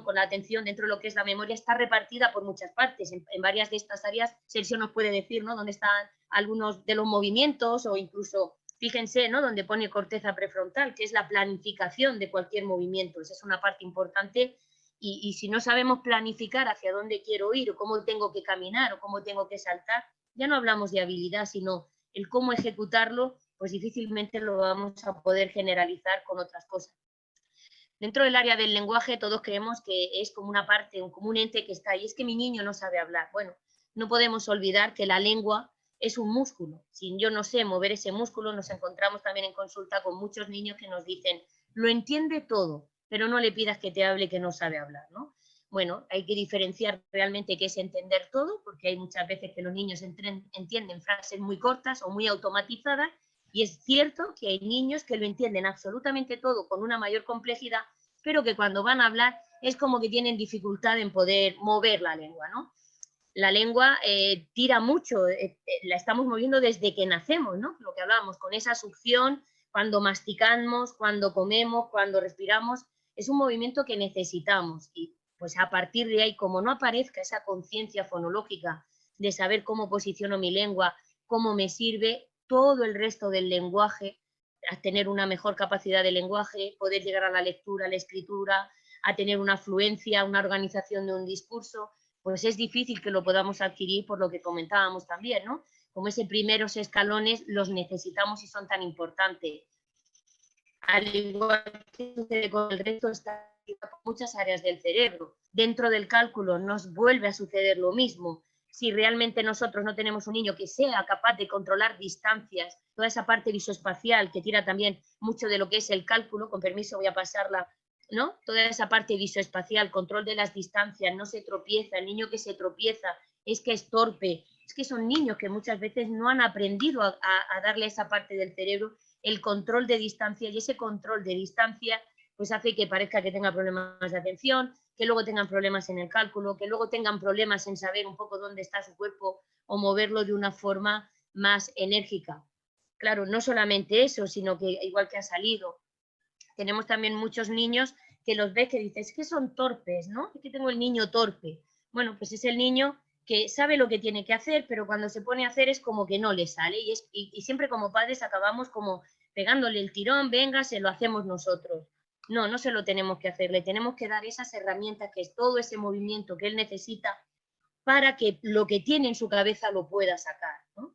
con la atención, dentro de lo que es la memoria, está repartida por muchas partes. En varias de estas áreas, Sergio nos puede decir, ¿no?, dónde están algunos de los movimientos, o incluso, fíjense, ¿no?, donde pone corteza prefrontal, que es la planificación de cualquier movimiento. Esa es una parte importante. Y si no sabemos planificar hacia dónde quiero ir, o cómo tengo que caminar, o cómo tengo que saltar, ya no hablamos de habilidad, sino el cómo ejecutarlo, pues difícilmente lo vamos a poder generalizar con otras cosas. Dentro del área del lenguaje todos creemos que es como una parte, como un ente que está ahí. Es que mi niño no sabe hablar. Bueno, no podemos olvidar que la lengua es un músculo. Si yo no sé mover ese músculo, nos encontramos también en consulta con muchos niños que nos dicen, lo entiende todo, pero no le pidas que te hable que no sabe hablar, ¿no? Bueno, hay que diferenciar realmente qué es entender todo, porque hay muchas veces que los niños entienden frases muy cortas o muy automatizadas, y es cierto que hay niños que lo entienden absolutamente todo con una mayor complejidad, pero que cuando van a hablar es como que tienen dificultad en poder mover la lengua, ¿no? La lengua tira mucho, la estamos moviendo desde que nacemos, ¿no? Lo que hablábamos, con esa succión, cuando masticamos, cuando comemos, cuando respiramos, es un movimiento que necesitamos. Y pues a partir de ahí, como no aparezca esa conciencia fonológica de saber cómo posiciono mi lengua, cómo me sirve, todo el resto del lenguaje, a tener una mejor capacidad de lenguaje, poder llegar a la lectura, a la escritura, a tener una fluencia, una organización de un discurso, pues es difícil que lo podamos adquirir, por lo que comentábamos también, ¿no? Como esos primeros escalones los necesitamos y son tan importantes. Al igual que sucede con el resto, está en muchas áreas del cerebro. dentro del cálculo nos vuelve a suceder lo mismo. Si realmente nosotros no tenemos un niño que sea capaz de controlar distancias, toda esa parte visoespacial que tira también mucho de lo que es el cálculo, con permiso voy a pasarla, ¿no? Toda esa parte visoespacial, control de las distancias, no se tropieza, el niño que se tropieza es que es torpe, es que son niños que muchas veces no han aprendido a darle a esa parte del cerebro el control de distancia, y ese control de distancia pues hace que parezca que tenga problemas de atención, que luego tengan problemas en el cálculo, que luego tengan problemas en saber un poco dónde está su cuerpo o moverlo de una forma más enérgica. Claro, no solamente eso, sino que igual que ha salido, tenemos también muchos niños que los ves que dices, es que son torpes, ¿no? Es que tengo el niño torpe. Bueno, pues es el niño que sabe lo que tiene que hacer, pero cuando se pone a hacer es como que no le sale, y siempre como padres acabamos como pegándole el tirón, venga, se lo hacemos nosotros. No, no se lo tenemos que hacer, le tenemos que dar esas herramientas, que es todo ese movimiento que él necesita para que lo que tiene en su cabeza lo pueda sacar, ¿no?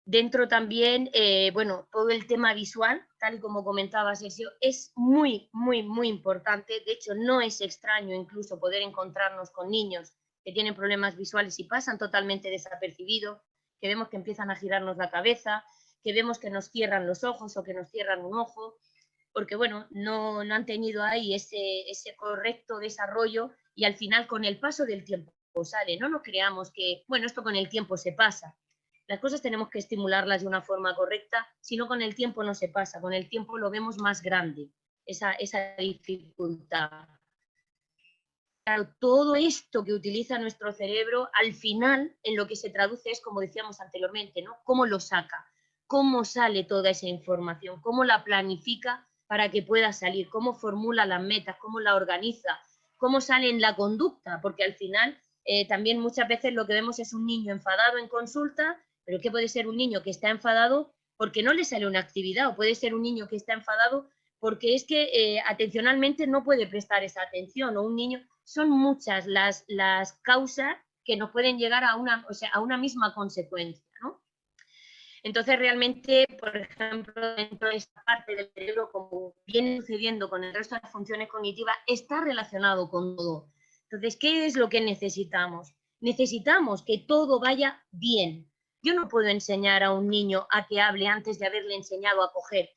Dentro también, bueno, todo el tema visual, tal y como comentaba Sergio, es muy, muy, muy importante. De hecho, no es extraño incluso poder encontrarnos con niños que tienen problemas visuales y pasan totalmente desapercibidos, que vemos que empiezan a girarnos la cabeza, que vemos que nos cierran los ojos o que nos cierran un ojo, porque bueno, no han tenido ahí ese correcto desarrollo, y al final con el paso del tiempo sale. No nos creamos que, bueno, esto con el tiempo se pasa. Las cosas tenemos que estimularlas de una forma correcta, si no con el tiempo no se pasa, con el tiempo lo vemos más grande, esa dificultad. Claro, todo esto que utiliza nuestro cerebro, al final, en lo que se traduce es, como decíamos anteriormente, ¿no? ¿Cómo lo saca? ¿Cómo sale toda esa información? ¿Cómo la planifica para que pueda salir? ¿Cómo formula las metas? ¿Cómo la organiza? ¿Cómo sale en la conducta? Porque al final, también muchas veces lo que vemos es un niño enfadado en consulta, pero ¿qué puede ser un niño que está enfadado porque no le sale una actividad? O puede ser un niño que está enfadado porque es que atencionalmente no puede prestar esa atención, o un niño... Son muchas las causas que nos pueden llegar a una misma consecuencia, ¿no? Entonces, realmente, por ejemplo, dentro de esta parte del cerebro, como viene sucediendo con el resto de las funciones cognitivas, está relacionado con todo. Entonces, ¿qué es lo que necesitamos? Necesitamos que todo vaya bien. Yo no puedo enseñar a un niño a que hable antes de haberle enseñado a coger.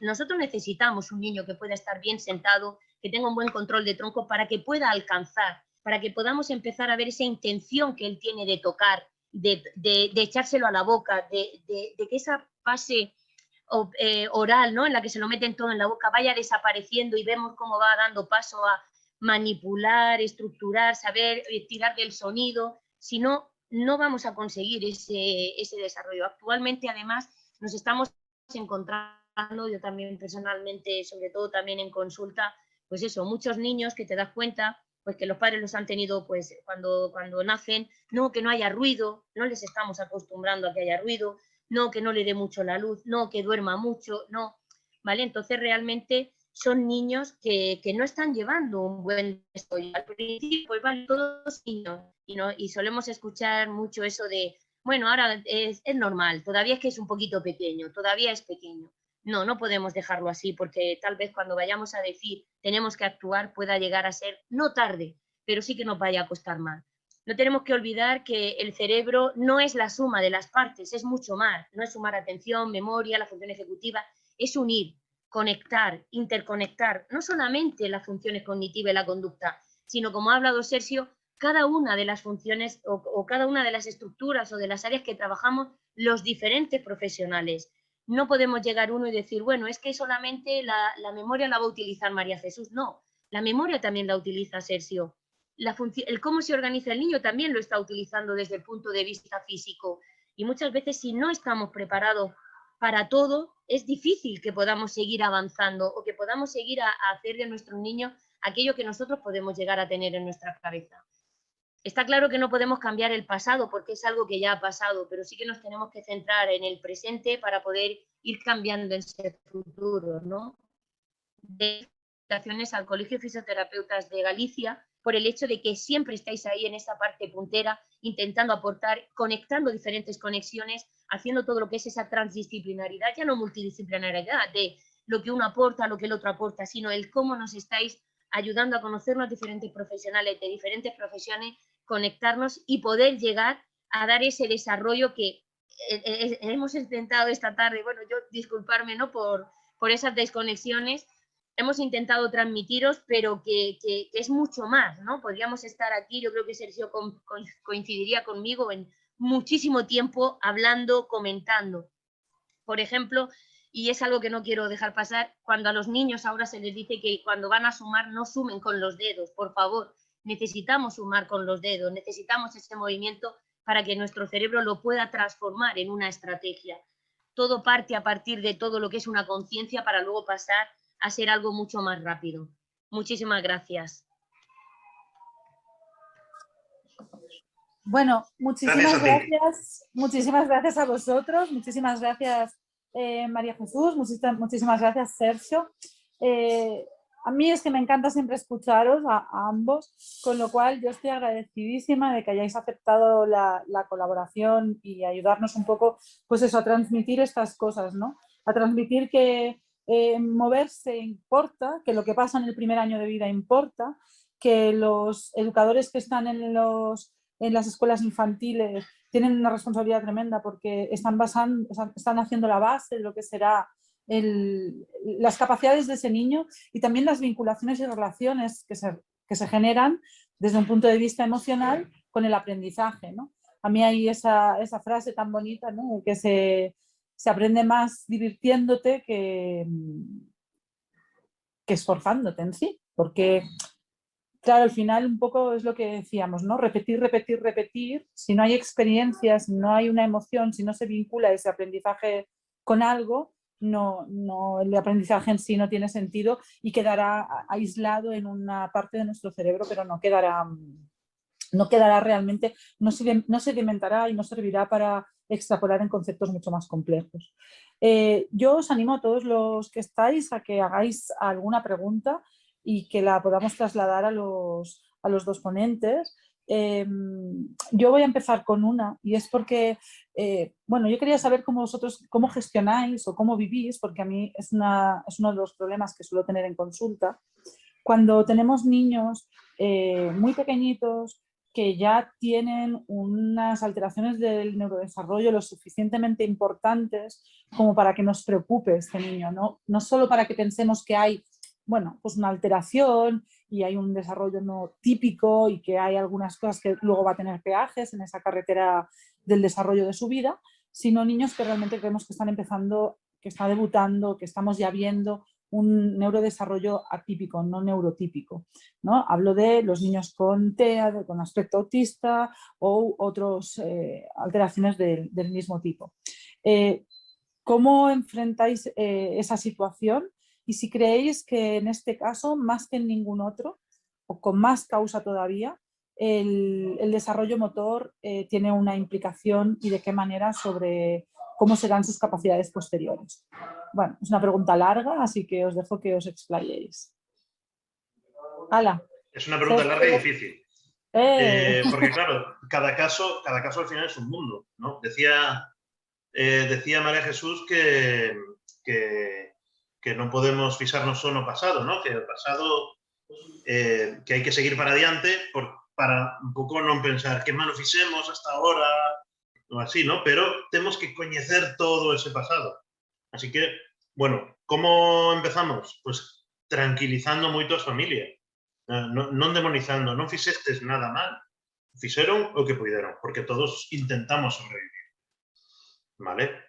Nosotros necesitamos un niño que pueda estar bien sentado, que tenga un buen control de tronco para que pueda alcanzar, para que podamos empezar a ver esa intención que él tiene de tocar, de echárselo a la boca, de que esa fase oral, ¿no?, en la que se lo meten todo en la boca, vaya desapareciendo y vemos cómo va dando paso a manipular, estructurar, saber tirar del sonido. Si no, no vamos a conseguir ese desarrollo. Actualmente, además, nos estamos encontrando, yo también personalmente, sobre todo también en consulta, pues eso, muchos niños que te das cuenta pues que los padres los han tenido pues cuando nacen, no, que no haya ruido, no les estamos acostumbrando a que haya ruido, no, que no le dé mucho la luz, no, que duerma mucho, no, ¿vale? Entonces realmente son niños que no están llevando un buen desarrollo. Al principio pues van todos niños y solemos escuchar mucho eso de, bueno, ahora es normal, todavía es que es un poquito pequeño, todavía es pequeño. No, no podemos dejarlo así, porque tal vez cuando vayamos a decir tenemos que actuar pueda llegar a ser no tarde, pero sí que nos vaya a costar más. No tenemos que olvidar que el cerebro no es la suma de las partes, es mucho más. No es sumar atención, memoria, la función ejecutiva, es unir, conectar, interconectar, no solamente las funciones cognitivas y la conducta, sino, como ha hablado Sergio, cada una de las funciones o cada una de las estructuras o de las áreas que trabajamos los diferentes profesionales. No podemos llegar uno y decir, bueno, es que solamente la memoria la va a utilizar María Jesús. No, la memoria también la utiliza Sergio. El cómo se organiza el niño también lo está utilizando desde el punto de vista físico. Y muchas veces, si no estamos preparados para todo, es difícil que podamos seguir avanzando o que podamos seguir a hacer de nuestro niño aquello que nosotros podemos llegar a tener en nuestra cabeza. Está claro que no podemos cambiar el pasado porque es algo que ya ha pasado, pero sí que nos tenemos que centrar en el presente para poder ir cambiando ese futuro, ¿no? De felicitaciones al Colegio de Fisioterapeutas de Galicia por el hecho de que siempre estáis ahí en esa parte puntera, intentando aportar, conectando diferentes conexiones, haciendo todo lo que es esa transdisciplinaridad, ya no multidisciplinaridad de lo que uno aporta, lo que el otro aporta, sino el cómo nos estáis ayudando a conocernos diferentes profesionales de diferentes profesiones, conectarnos y poder llegar a dar ese desarrollo que hemos intentado esta tarde. Bueno, yo disculparme, ¿no?, por esas desconexiones. Hemos intentado transmitiros, pero que es mucho más, ¿no? Podríamos estar aquí, yo creo que Sergio coincidiría conmigo, en muchísimo tiempo hablando, comentando. Por ejemplo, y es algo que no quiero dejar pasar, cuando a los niños ahora se les dice que cuando van a sumar no sumen con los dedos, por favor, necesitamos sumar con los dedos, necesitamos ese movimiento para que nuestro cerebro lo pueda transformar en una estrategia. Todo parte a partir de todo lo que es una conciencia para luego pasar a ser algo mucho más rápido. Muchísimas gracias. Bueno, muchísimas gracias a vosotros, muchísimas gracias María Jesús, muchísimas gracias Sergio. A mí es que me encanta siempre escucharos a ambos, con lo cual yo estoy agradecidísima de que hayáis aceptado la colaboración y ayudarnos un poco, pues eso, a transmitir estas cosas, ¿no? A transmitir que moverse importa, que lo que pasa en el primer año de vida importa, que los educadores que están en las escuelas infantiles tienen una responsabilidad tremenda porque están haciendo la base de lo que será las capacidades de ese niño y también las vinculaciones y relaciones que se generan desde un punto de vista emocional con el aprendizaje, ¿no? A mí hay esa frase tan bonita, ¿no?, que se aprende más divirtiéndote que esforzándote en sí, porque claro, al final un poco es lo que decíamos, ¿no? Repetir, repetir, repetir. Si no hay experiencias, si no hay una emoción, si no se vincula ese aprendizaje con algo, el aprendizaje en sí no tiene sentido y quedará aislado en una parte de nuestro cerebro, pero no quedará realmente, no sedimentará y no servirá para extrapolar en conceptos mucho más complejos. Yo os animo a todos los que estáis a que hagáis alguna pregunta y que la podamos trasladar a los dos ponentes. Yo voy a empezar con una y es porque, bueno, yo quería saber cómo gestionáis o cómo vivís, porque a mí es uno de los problemas que suelo tener en consulta. Cuando tenemos niños muy pequeñitos que ya tienen unas alteraciones del neurodesarrollo lo suficientemente importantes como para que nos preocupe este niño, no solo para que pensemos que hay, bueno, pues una alteración y hay un desarrollo no típico y que hay algunas cosas que luego va a tener peajes en esa carretera del desarrollo de su vida, sino niños que realmente creemos que están empezando, que está debutando, que estamos ya viendo un neurodesarrollo atípico, no neurotípico, ¿no? Hablo de los niños con TEA, con aspecto autista o otras alteraciones del mismo tipo. ¿Cómo enfrentáis esa situación? Y si creéis que en este caso, más que en ningún otro, o con más causa todavía, el desarrollo motor tiene una implicación y de qué manera sobre cómo serán sus capacidades posteriores. Bueno, es una pregunta larga, así que os dejo que os explayéis. ¡Hala! Es una pregunta larga y difícil. Porque claro, cada caso al final es un mundo, ¿no? Decía María Jesús que no podemos fijarnos solo no pasado, ¿no? Que el pasado, que hay que seguir para adelante para un poco no pensar qué mal lo fixemos hasta ahora o así, ¿no? Pero tenemos que conocer todo ese pasado. Así que, bueno, ¿cómo empezamos? Pues tranquilizando moito as familias. Non demonizando, non fixestes nada mal. Fixeron o que puideron, porque todos intentamos sobrevivir. Vale?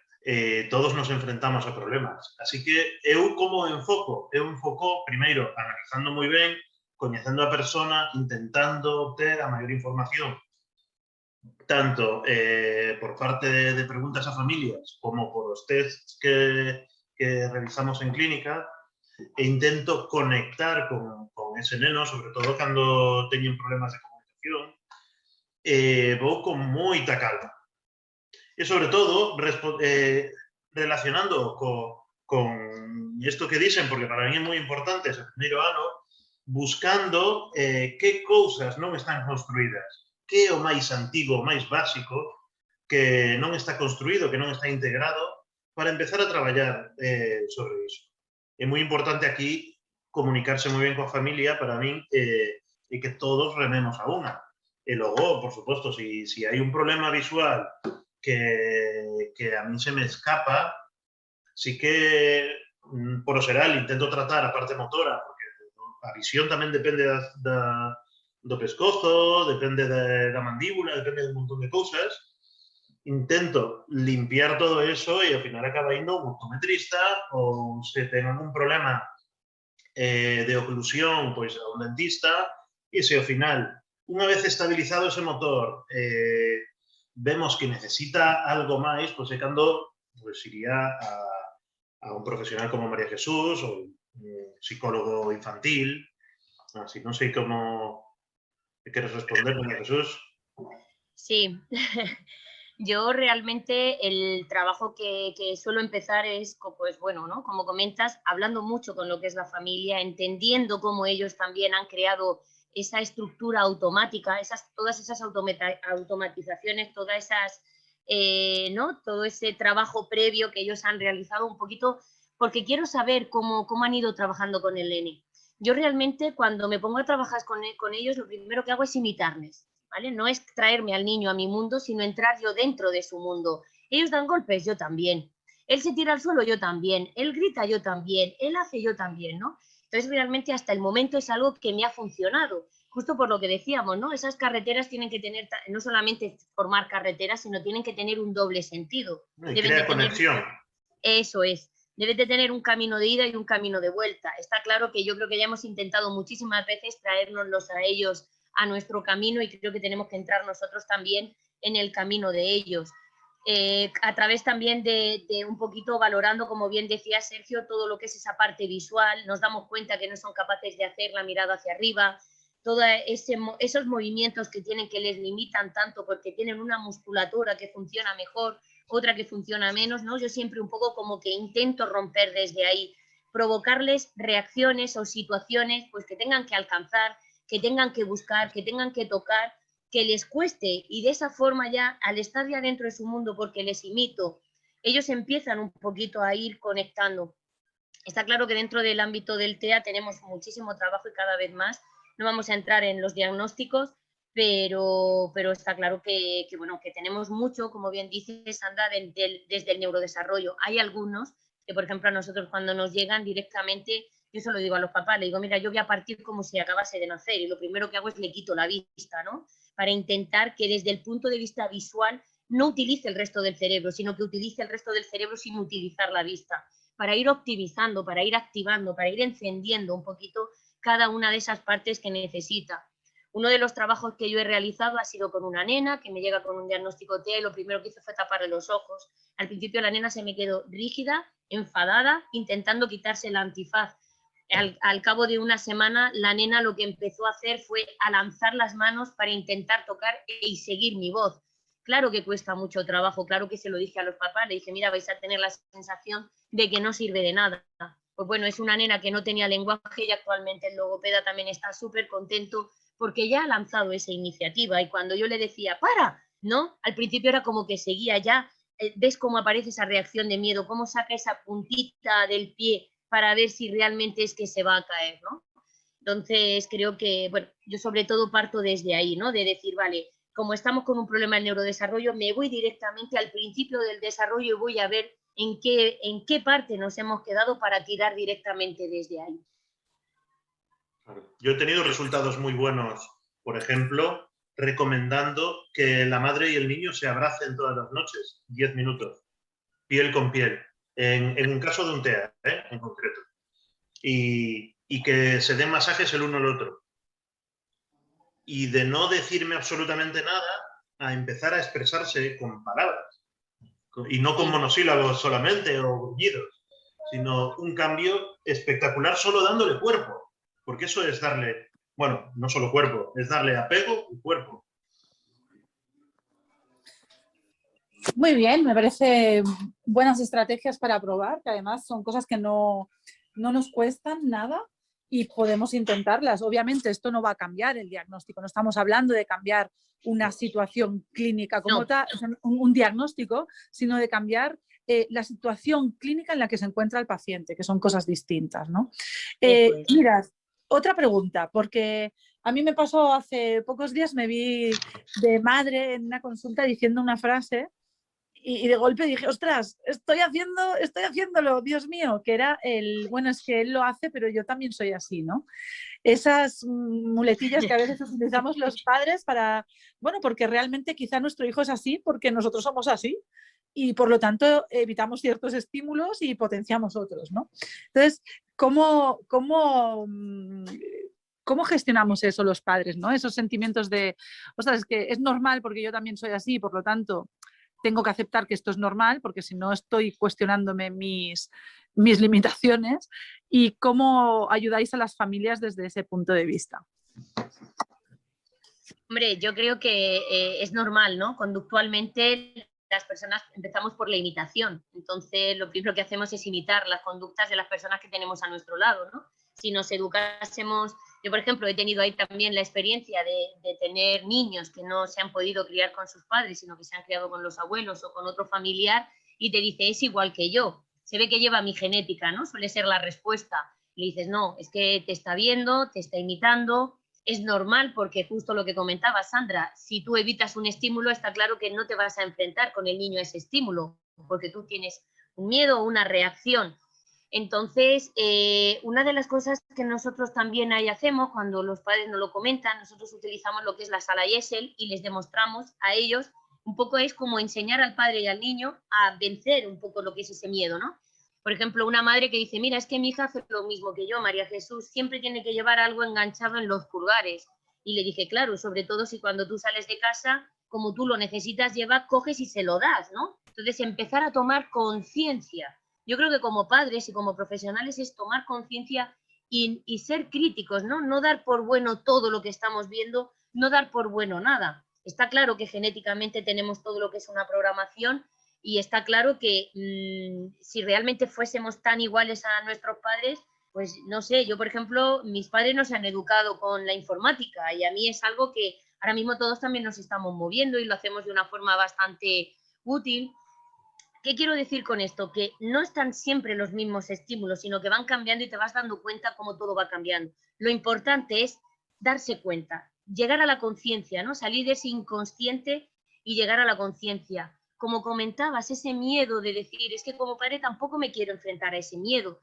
Todos nos enfrentamos a problemas. Así que eu como enfoco? Eu enfoco, primeiro, analizando moi ben, coñecendo a persona, intentando obter a maior información, tanto por parte de preguntas a familias como por os tests que revisamos en clínica, e intento conectar con ese neno, sobre todo cando teñen problemas de comunicación, vou con moita calma. E, sobre todo, relacionando con isto que dicen, porque para mí é moi importante ese primeiro ano, buscando que cousas non están construídas, que é o máis antigo, o máis básico, que non está construído, que non está integrado, para empezar a traballar sobre iso. É moi importante aquí comunicarse moi ben coa familia para min e que todos rememos a unha. E logo, por suposto, si hai un problema visual que a min se me escapa, sí que por o xeral intento tratar a parte motora, porque a visión tamén depende do pescozo, depende da mandíbula, depende de un montón de cousas. Intento limpiar todo eso e ao final acaba indo un optometrista ou se ten algún problema de oclusión, pois a un dentista, e se ao final, unha vez estabilizado ese motor, vemos que necesita algo máis, pois é cando iría a un profesional como María Jesús ou un psicólogo infantil. Así, non sei como queres responder, María Jesús. Sí. Yo realmente el trabajo que suelo empezar es, pues bueno, ¿no? Como comentas, hablando mucho con lo que es la familia, entendiendo cómo ellos también han creado esa estructura automática, todas esas automatizaciones, todas esas, ¿no? Todo ese trabajo previo que ellos han realizado un poquito, porque quiero saber cómo han ido trabajando con el nene. Yo realmente cuando me pongo a trabajar con ellos, lo primero que hago es imitarles. ¿Vale? No es traerme al niño a mi mundo, sino entrar yo dentro de su mundo. Ellos dan golpes, yo también. Él se tira al suelo, yo también. Él grita, yo también. Él hace, yo también, ¿no? Entonces, realmente, hasta el momento es algo que me ha funcionado. Justo por lo que decíamos, ¿no? Esas carreteras tienen que tener, no solamente formar carreteras, sino tienen que tener un doble sentido. Y crea conexión. Eso es. Deben de tener un camino de ida y un camino de vuelta. Está claro que yo creo que ya hemos intentado muchísimas veces traérnoslos a ellos a nuestro camino y creo que tenemos que entrar nosotros también en el camino de ellos. A través también de un poquito valorando, como bien decía Sergio, todo lo que es esa parte visual, nos damos cuenta que no son capaces de hacer la mirada hacia arriba, todos esos movimientos que tienen que les limitan tanto porque tienen una musculatura que funciona mejor, otra que funciona menos, ¿no? Yo siempre un poco como que intento romper desde ahí, provocarles reacciones o situaciones pues que tengan que alcanzar, que tengan que buscar, que tengan que tocar, que les cueste y de esa forma ya, al estar ya dentro de su mundo porque les imito, ellos empiezan un poquito a ir conectando. Está claro que dentro del ámbito del TEA tenemos muchísimo trabajo y cada vez más. No vamos a entrar en los diagnósticos, pero está claro que tenemos mucho, como bien dice Sandra, desde el neurodesarrollo. Hay algunos que, por ejemplo, a nosotros cuando nos llegan directamente, yo se lo digo a los papás, le digo, mira, yo voy a partir como si acabase de nacer y lo primero que hago es le quito la vista, ¿no? Para intentar que desde el punto de vista visual no utilice el resto del cerebro, sino que utilice el resto del cerebro sin utilizar la vista, para ir optimizando, para ir activando, para ir encendiendo un poquito cada una de esas partes que necesita. Uno de los trabajos que yo he realizado ha sido con una nena que me llega con un diagnóstico TEA y lo primero que hice fue taparle los ojos. Al principio la nena se me quedó rígida, enfadada, intentando quitarse el antifaz. Al cabo de una semana, la nena lo que empezó a hacer fue a lanzar las manos para intentar tocar y seguir mi voz. Claro que cuesta mucho trabajo, claro que se lo dije a los papás, le dije, mira, vais a tener la sensación de que no sirve de nada. Pues bueno, es una nena que no tenía lenguaje y actualmente el logopeda también está súper contento porque ya ha lanzado esa iniciativa y cuando yo le decía, ¡para!, ¿no? Al principio era como que seguía ya, ves cómo aparece esa reacción de miedo, cómo saca esa puntita del pie para ver si realmente es que se va a caer, ¿no? Entonces creo que, bueno, yo sobre todo parto desde ahí, ¿no? De decir, vale, como estamos con un problema de neurodesarrollo, me voy directamente al principio del desarrollo y voy a ver en qué parte nos hemos quedado para tirar directamente desde ahí. Yo he tenido resultados muy buenos, por ejemplo, recomendando que la madre y el niño se abracen todas las noches, 10 minutos, piel con piel, en un caso de un TEA, en concreto, y que se den masajes el uno al otro. Y de no decirme absolutamente nada, a empezar a expresarse con palabras, y no con monosílabos solamente o gruñidos, sino un cambio espectacular solo dándole cuerpo. Porque eso es darle, bueno, no solo cuerpo, es darle apego y cuerpo. Muy bien, me parece buenas estrategias para probar, que además son cosas que no nos cuestan nada y podemos intentarlas. Obviamente esto no va a cambiar el diagnóstico, no estamos hablando de cambiar una situación clínica como tal, un diagnóstico, sino de cambiar la situación clínica en la que se encuentra el paciente, que son cosas distintas, ¿no? Eso es. Mirad, otra pregunta, porque a mí me pasó hace pocos días, me vi de madre en una consulta diciendo una frase y de golpe dije, ostras, estoy haciéndolo, Dios mío, que era bueno, es que él lo hace, pero yo también soy así, ¿no? Esas muletillas que a veces utilizamos los padres para, bueno, porque realmente quizá nuestro hijo es así porque nosotros somos así y por lo tanto evitamos ciertos estímulos y potenciamos otros, ¿no? Entonces, ¿cómo gestionamos eso los padres, ¿no? Esos sentimientos de, ostras, es que es normal porque yo también soy así, por lo tanto tengo que aceptar que esto es normal porque si no estoy cuestionándome mis limitaciones, y cómo ayudáis a las familias desde ese punto de vista. Hombre, yo creo que es normal, ¿no? Conductualmente las personas empezamos por la imitación, entonces lo primero que hacemos es imitar las conductas de las personas que tenemos a nuestro lado, ¿no? Si nos educásemos, yo por ejemplo he tenido ahí también la experiencia de tener niños que no se han podido criar con sus padres, sino que se han criado con los abuelos o con otro familiar, y te dice, es igual que yo, se ve que lleva mi genética, ¿no? Suele ser la respuesta. Le dices, no, es que te está viendo, te está imitando, es normal porque justo lo que comentaba Sandra, si tú evitas un estímulo, está claro que no te vas a enfrentar con el niño a ese estímulo, porque tú tienes un miedo o una reacción. Entonces, una de las cosas que nosotros también ahí hacemos, cuando los padres nos lo comentan, nosotros utilizamos lo que es la sala Yesel y les demostramos a ellos, un poco es como enseñar al padre y al niño a vencer un poco lo que es ese miedo, ¿no? Por ejemplo, una madre que dice, mira, es que mi hija hace lo mismo que yo, María Jesús, siempre tiene que llevar algo enganchado en los pulgares. Y le dije, claro, sobre todo si cuando tú sales de casa, como tú lo necesitas llevar, coges y se lo das, ¿no? Entonces, empezar a tomar conciencia. Yo creo que como padres y como profesionales es tomar conciencia y ser críticos, ¿no? No dar por bueno todo lo que estamos viendo, no dar por bueno nada. Está claro que genéticamente tenemos todo lo que es una programación, y está claro que si realmente fuésemos tan iguales a nuestros padres, pues no sé, yo por ejemplo, mis padres no se han educado con la informática y a mí es algo que ahora mismo todos también nos estamos moviendo y lo hacemos de una forma bastante útil. ¿Qué quiero decir con esto? Que no están siempre los mismos estímulos, sino que van cambiando y te vas dando cuenta cómo todo va cambiando. Lo importante es darse cuenta, llegar a la conciencia, ¿no? Salir de ese inconsciente y llegar a la conciencia. Como comentabas, ese miedo de decir, es que como padre tampoco me quiero enfrentar a ese miedo.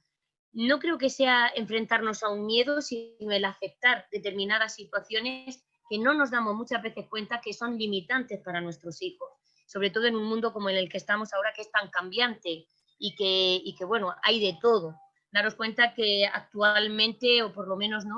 No creo que sea enfrentarnos a un miedo, sino el aceptar determinadas situaciones que no nos damos muchas veces cuenta que son limitantes para nuestros hijos, sobre todo en un mundo como en el que estamos ahora, que es tan cambiante y que bueno, hay de todo. Daros cuenta que actualmente, o por lo menos, ¿no?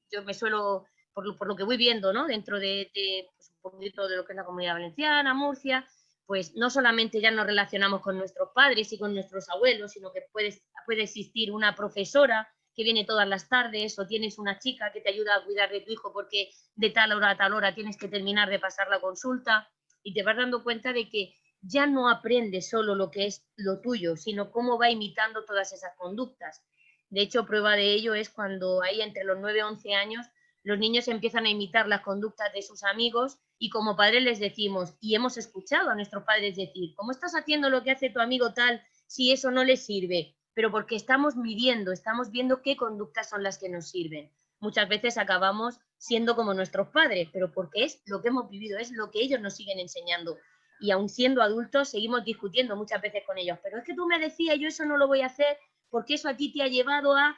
Yo me suelo, por lo que voy viendo, ¿no? Dentro de pues, un poquito de lo que es la Comunidad Valenciana, Murcia, pues no solamente ya nos relacionamos con nuestros padres y con nuestros abuelos, sino que puede existir una profesora que viene todas las tardes, o tienes una chica que te ayuda a cuidar de tu hijo porque de tal hora a tal hora tienes que terminar de pasar la consulta, y te vas dando cuenta de que ya no aprendes solo lo que es lo tuyo, sino cómo va imitando todas esas conductas. De hecho, prueba de ello es cuando ahí entre los 9 y 11 años los niños empiezan a imitar las conductas de sus amigos, y como padres les decimos, y hemos escuchado a nuestros padres decir, ¿cómo estás haciendo lo que hace tu amigo tal si eso no le sirve? Pero porque estamos midiendo, estamos viendo qué conductas son las que nos sirven. Muchas veces acabamos siendo como nuestros padres, pero porque es lo que hemos vivido, es lo que ellos nos siguen enseñando. Y aun siendo adultos, seguimos discutiendo muchas veces con ellos. Pero es que tú me decías, yo eso no lo voy a hacer porque eso a ti te ha llevado a,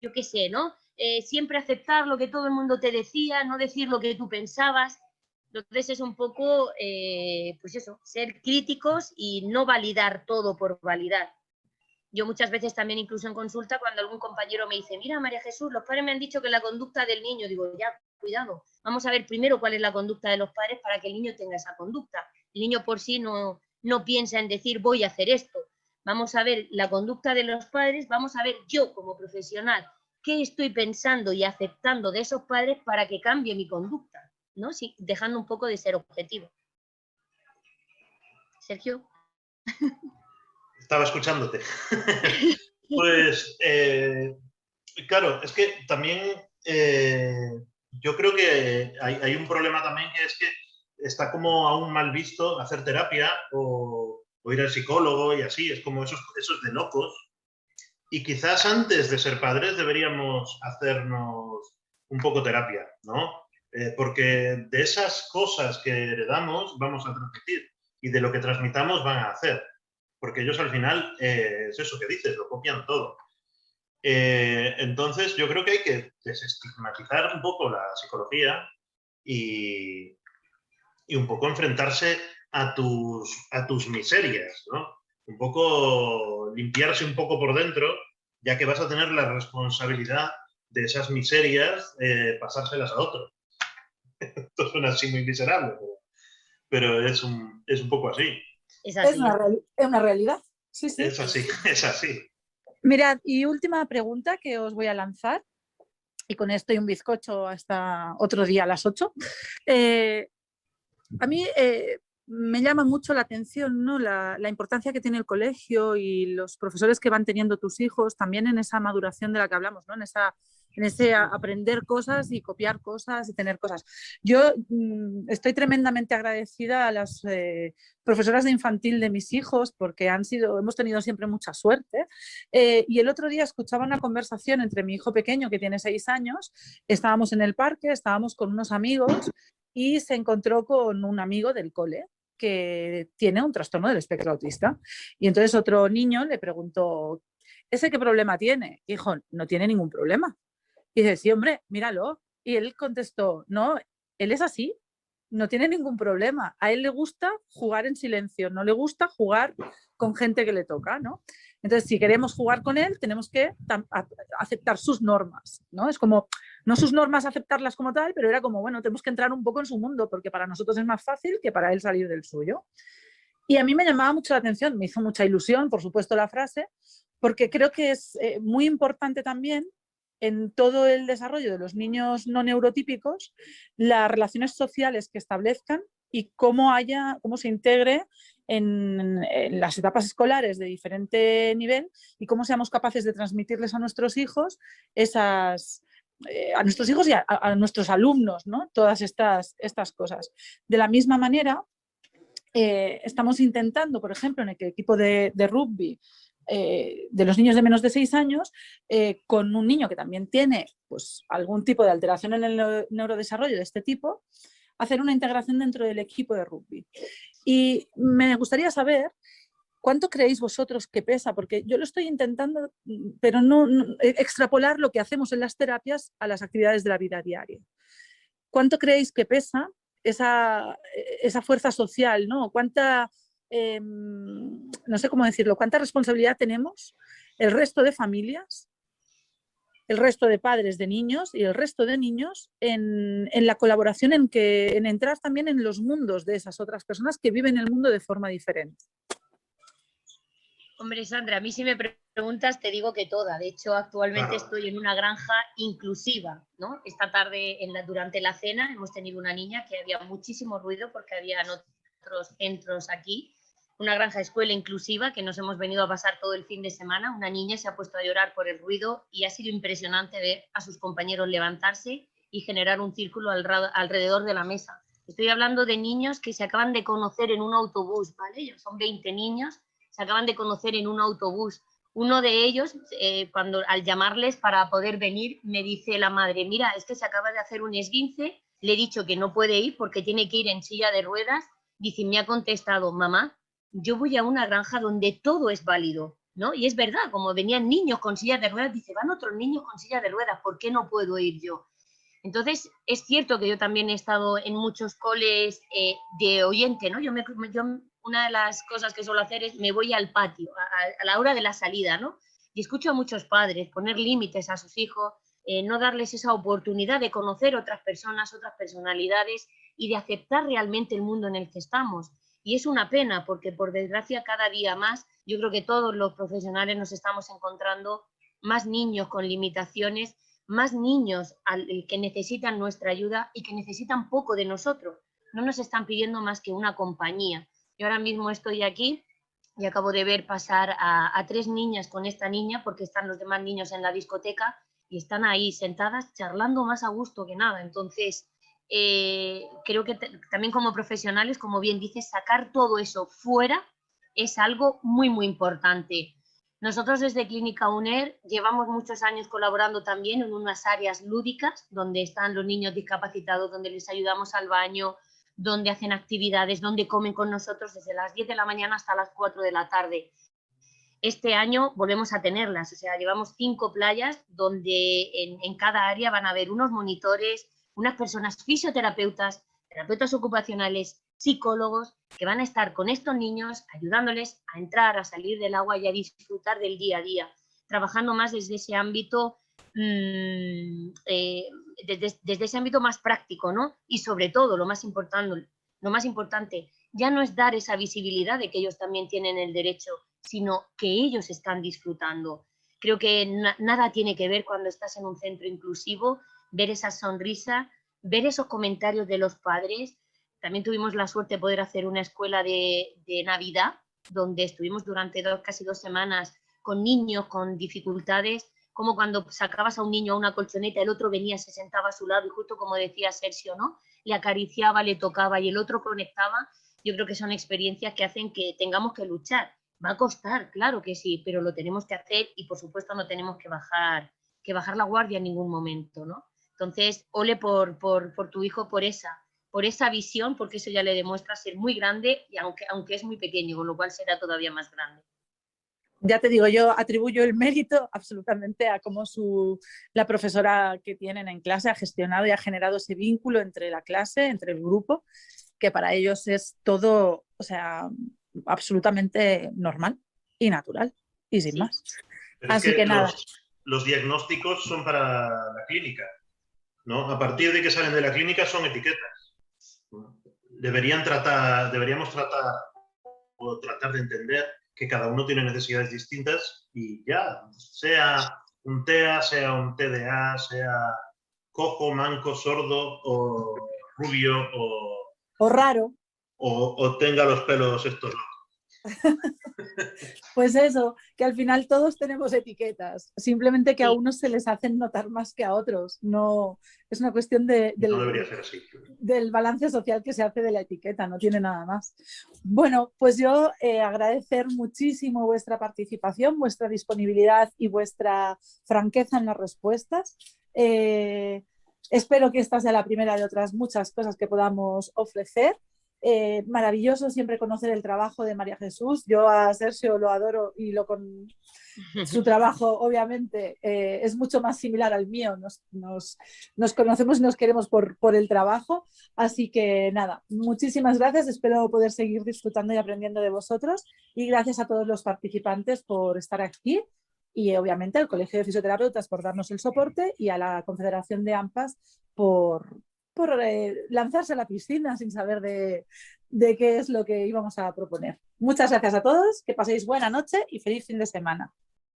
yo qué sé, ¿no? Siempre aceptar lo que todo el mundo te decía, no decir lo que tú pensabas. Entonces es un poco, pues eso, ser críticos y no validar todo por validar. Yo muchas veces también, incluso en consulta, cuando algún compañero me dice, mira, María Jesús, los padres me han dicho que la conducta del niño, digo, ya, cuidado, vamos a ver primero cuál es la conducta de los padres para que el niño tenga esa conducta. El niño por sí no piensa en decir, voy a hacer esto. Vamos a ver la conducta de los padres, vamos a ver yo como profesional qué estoy pensando y aceptando de esos padres para que cambie mi conducta, ¿no? Sí, dejando un poco de ser objetivo. Sergio. Estaba escuchándote. Pues, claro, es que también yo creo que hay un problema también, que es que está como aún mal visto hacer terapia o o ir al psicólogo y así, es como eso es de locos. Y quizás antes de ser padres deberíamos hacernos un poco terapia, ¿no? Porque de esas cosas que heredamos vamos a transmitir y de lo que transmitamos van a hacer. Porque ellos al final, es eso que dices, lo copian todo. Entonces yo creo que hay que desestigmatizar un poco la psicología y un poco enfrentarse a tus miserias, ¿no? Un poco limpiarse un poco por dentro, ya que vas a tener la responsabilidad de esas miserias, pasárselas a otro. Esto suena así muy miserable, pero es un poco así. Es así. Es una realidad. Sí, sí. Es así, es así. Mirad, y última pregunta que os voy a lanzar, y con esto y un bizcocho hasta otro día a las 8. A mí me llama mucho la atención, ¿no? La importancia que tiene el colegio y los profesores que van teniendo tus hijos también en esa maduración de la que hablamos, ¿no? En ese aprender cosas y copiar cosas y tener cosas. Yo estoy tremendamente agradecida a las profesoras de infantil de mis hijos porque hemos tenido siempre mucha suerte. Y el otro día escuchaba una conversación entre mi hijo pequeño, que tiene 6 años, estábamos en el parque, estábamos con unos amigos y se encontró con un amigo del cole que tiene un trastorno del espectro autista. Y entonces otro niño le preguntó, ¿ese qué problema tiene? Hijo, no tiene ningún problema. Y dice, sí, hombre, míralo. Y él contestó, no, él es así, no tiene ningún problema. A él le gusta jugar en silencio, no le gusta jugar con gente que le toca, ¿no? Entonces, si queremos jugar con él, tenemos que aceptar sus normas, ¿no? Es como, no sus normas aceptarlas como tal, pero era como, bueno, tenemos que entrar un poco en su mundo, porque para nosotros es más fácil que para él salir del suyo. Y a mí me llamaba mucho la atención, me hizo mucha ilusión, por supuesto, la frase, porque creo que es muy importante también en todo el desarrollo de los niños no neurotípicos, las relaciones sociales que establezcan y cómo se integre en las etapas escolares de diferente nivel y cómo seamos capaces de transmitirles a nuestros hijos a nuestros hijos y a nuestros alumnos, ¿no? Todas estas cosas. De la misma manera, estamos intentando, por ejemplo, en el equipo de rugby, de los niños de menos de 6 años, con un niño que también tiene pues, algún tipo de alteración en el neurodesarrollo de este tipo, hacer una integración dentro del equipo de rugby. Y me gustaría saber cuánto creéis vosotros que pesa, porque yo lo estoy intentando, pero no extrapolar lo que hacemos en las terapias a las actividades de la vida diaria. ¿Cuánto creéis que pesa esa fuerza social, ¿no? ¿Cuánta, no sé cómo decirlo, cuánta responsabilidad tenemos el resto de familias, el resto de padres de niños y el resto de niños en la colaboración, en entrar también en los mundos de esas otras personas que viven el mundo de forma diferente? Hombre, Sandra, a mí si me preguntas te digo que toda. De hecho, actualmente estoy en una granja inclusiva, ¿no? Esta tarde durante la cena hemos tenido una niña que había muchísimo ruido porque había otros centros aquí. Una granja escuela inclusiva que nos hemos venido a pasar todo el fin de semana. Una niña se ha puesto a llorar por el ruido y ha sido impresionante ver a sus compañeros levantarse y generar un círculo alrededor de la mesa. Estoy hablando de niños que se acaban de conocer en un autobús, ¿vale? Son 20 niños, se acaban de conocer en un autobús. Uno de ellos, al llamarles para poder venir, me dice la madre, mira, es que se acaba de hacer un esguince, le he dicho que no puede ir porque tiene que ir en silla de ruedas. Dice, me ha contestado, mamá, yo voy a una granja donde todo es válido, ¿no? Y es verdad, como venían niños con sillas de ruedas, dice, van otros niños con sillas de ruedas, ¿por qué no puedo ir yo? Entonces, es cierto que yo también he estado en muchos coles de oyente, ¿no? Yo una de las cosas que suelo hacer es me voy al patio a la hora de la salida, ¿no? Y escucho a muchos padres poner límites a sus hijos, no darles esa oportunidad de conocer otras personas, otras personalidades y de aceptar realmente el mundo en el que estamos. Y es una pena porque, por desgracia, cada día más, yo creo que todos los profesionales nos estamos encontrando más niños con limitaciones, más niños que necesitan nuestra ayuda y que necesitan poco de nosotros. No nos están pidiendo más que una compañía. Yo ahora mismo estoy aquí y acabo de ver pasar a 3 niñas con esta niña porque están los demás niños en la discoteca y están ahí sentadas charlando más a gusto que nada. Entonces, creo que también como profesionales, como bien dices, sacar todo eso fuera es algo muy, muy importante. Nosotros desde Clínica UNER llevamos muchos años colaborando también en unas áreas lúdicas donde están los niños discapacitados, donde les ayudamos al baño, donde hacen actividades, donde comen con nosotros desde las 10 de la mañana hasta las 4 de la tarde. Este año volvemos a tenerlas, o sea, llevamos 5 playas donde en cada área van a haber unos monitores, unas personas fisioterapeutas, terapeutas ocupacionales, psicólogos, que van a estar con estos niños ayudándoles a entrar, a salir del agua y a disfrutar del día a día, trabajando más desde ese ámbito, desde ese ámbito más práctico, ¿no? Y sobre todo, lo más importante, ya no es dar esa visibilidad de que ellos también tienen el derecho, sino que ellos están disfrutando. Creo que nada tiene que ver cuando estás en un centro inclusivo, ver esa sonrisa, ver esos comentarios de los padres. También tuvimos la suerte de poder hacer una escuela de Navidad, donde estuvimos durante casi 2 semanas con niños con dificultades, como cuando sacabas a un niño a una colchoneta, el otro venía, se sentaba a su lado y justo como decía Sergio, ¿no? Le acariciaba, le tocaba y el otro conectaba. Yo creo que son experiencias que hacen que tengamos que luchar. Va a costar, claro que sí, pero lo tenemos que hacer y por supuesto no tenemos que bajar la guardia en ningún momento, ¿no? Entonces, ole por tu hijo por esa visión, porque eso ya le demuestra ser muy grande, y aunque es muy pequeño, con lo cual será todavía más grande. Ya te digo, yo atribuyo el mérito absolutamente a cómo la profesora que tienen en clase ha gestionado y ha generado ese vínculo entre la clase, entre el grupo, que para ellos es todo, o sea, absolutamente normal y natural y sin más. Pero así es que nada. Los diagnósticos son para la clínica, ¿no? A partir de que salen de la clínica son etiquetas. Deberíamos tratar o tratar de entender que cada uno tiene necesidades distintas y ya, sea un TEA, sea un TDA, sea cojo, manco, sordo o rubio o raro. O tenga los pelos estos locos. Pues eso, que al final todos tenemos etiquetas, simplemente que a unos se les hacen notar más que a otros. No, es una cuestión No debería ser así. Del balance social que se hace de la etiqueta, no tiene nada más. Bueno, pues yo agradecer muchísimo vuestra participación, vuestra disponibilidad y vuestra franqueza en las respuestas. Espero que esta sea la primera de otras muchas cosas que podamos ofrecer. Maravilloso siempre conocer el trabajo de María Jesús. Yo a Sergio lo adoro y su trabajo obviamente es mucho más similar al mío. Nos conocemos y nos queremos por el trabajo. Así que nada, muchísimas gracias. Espero poder seguir disfrutando y aprendiendo de vosotros. Y gracias a todos los participantes por estar aquí. Y obviamente al Colegio de Fisioterapeutas por darnos el soporte y a la Confederación de AMPAs por lanzarse a la piscina sin saber de qué es lo que íbamos a proponer. Muchas gracias a todos, que paséis buena noche y feliz fin de semana.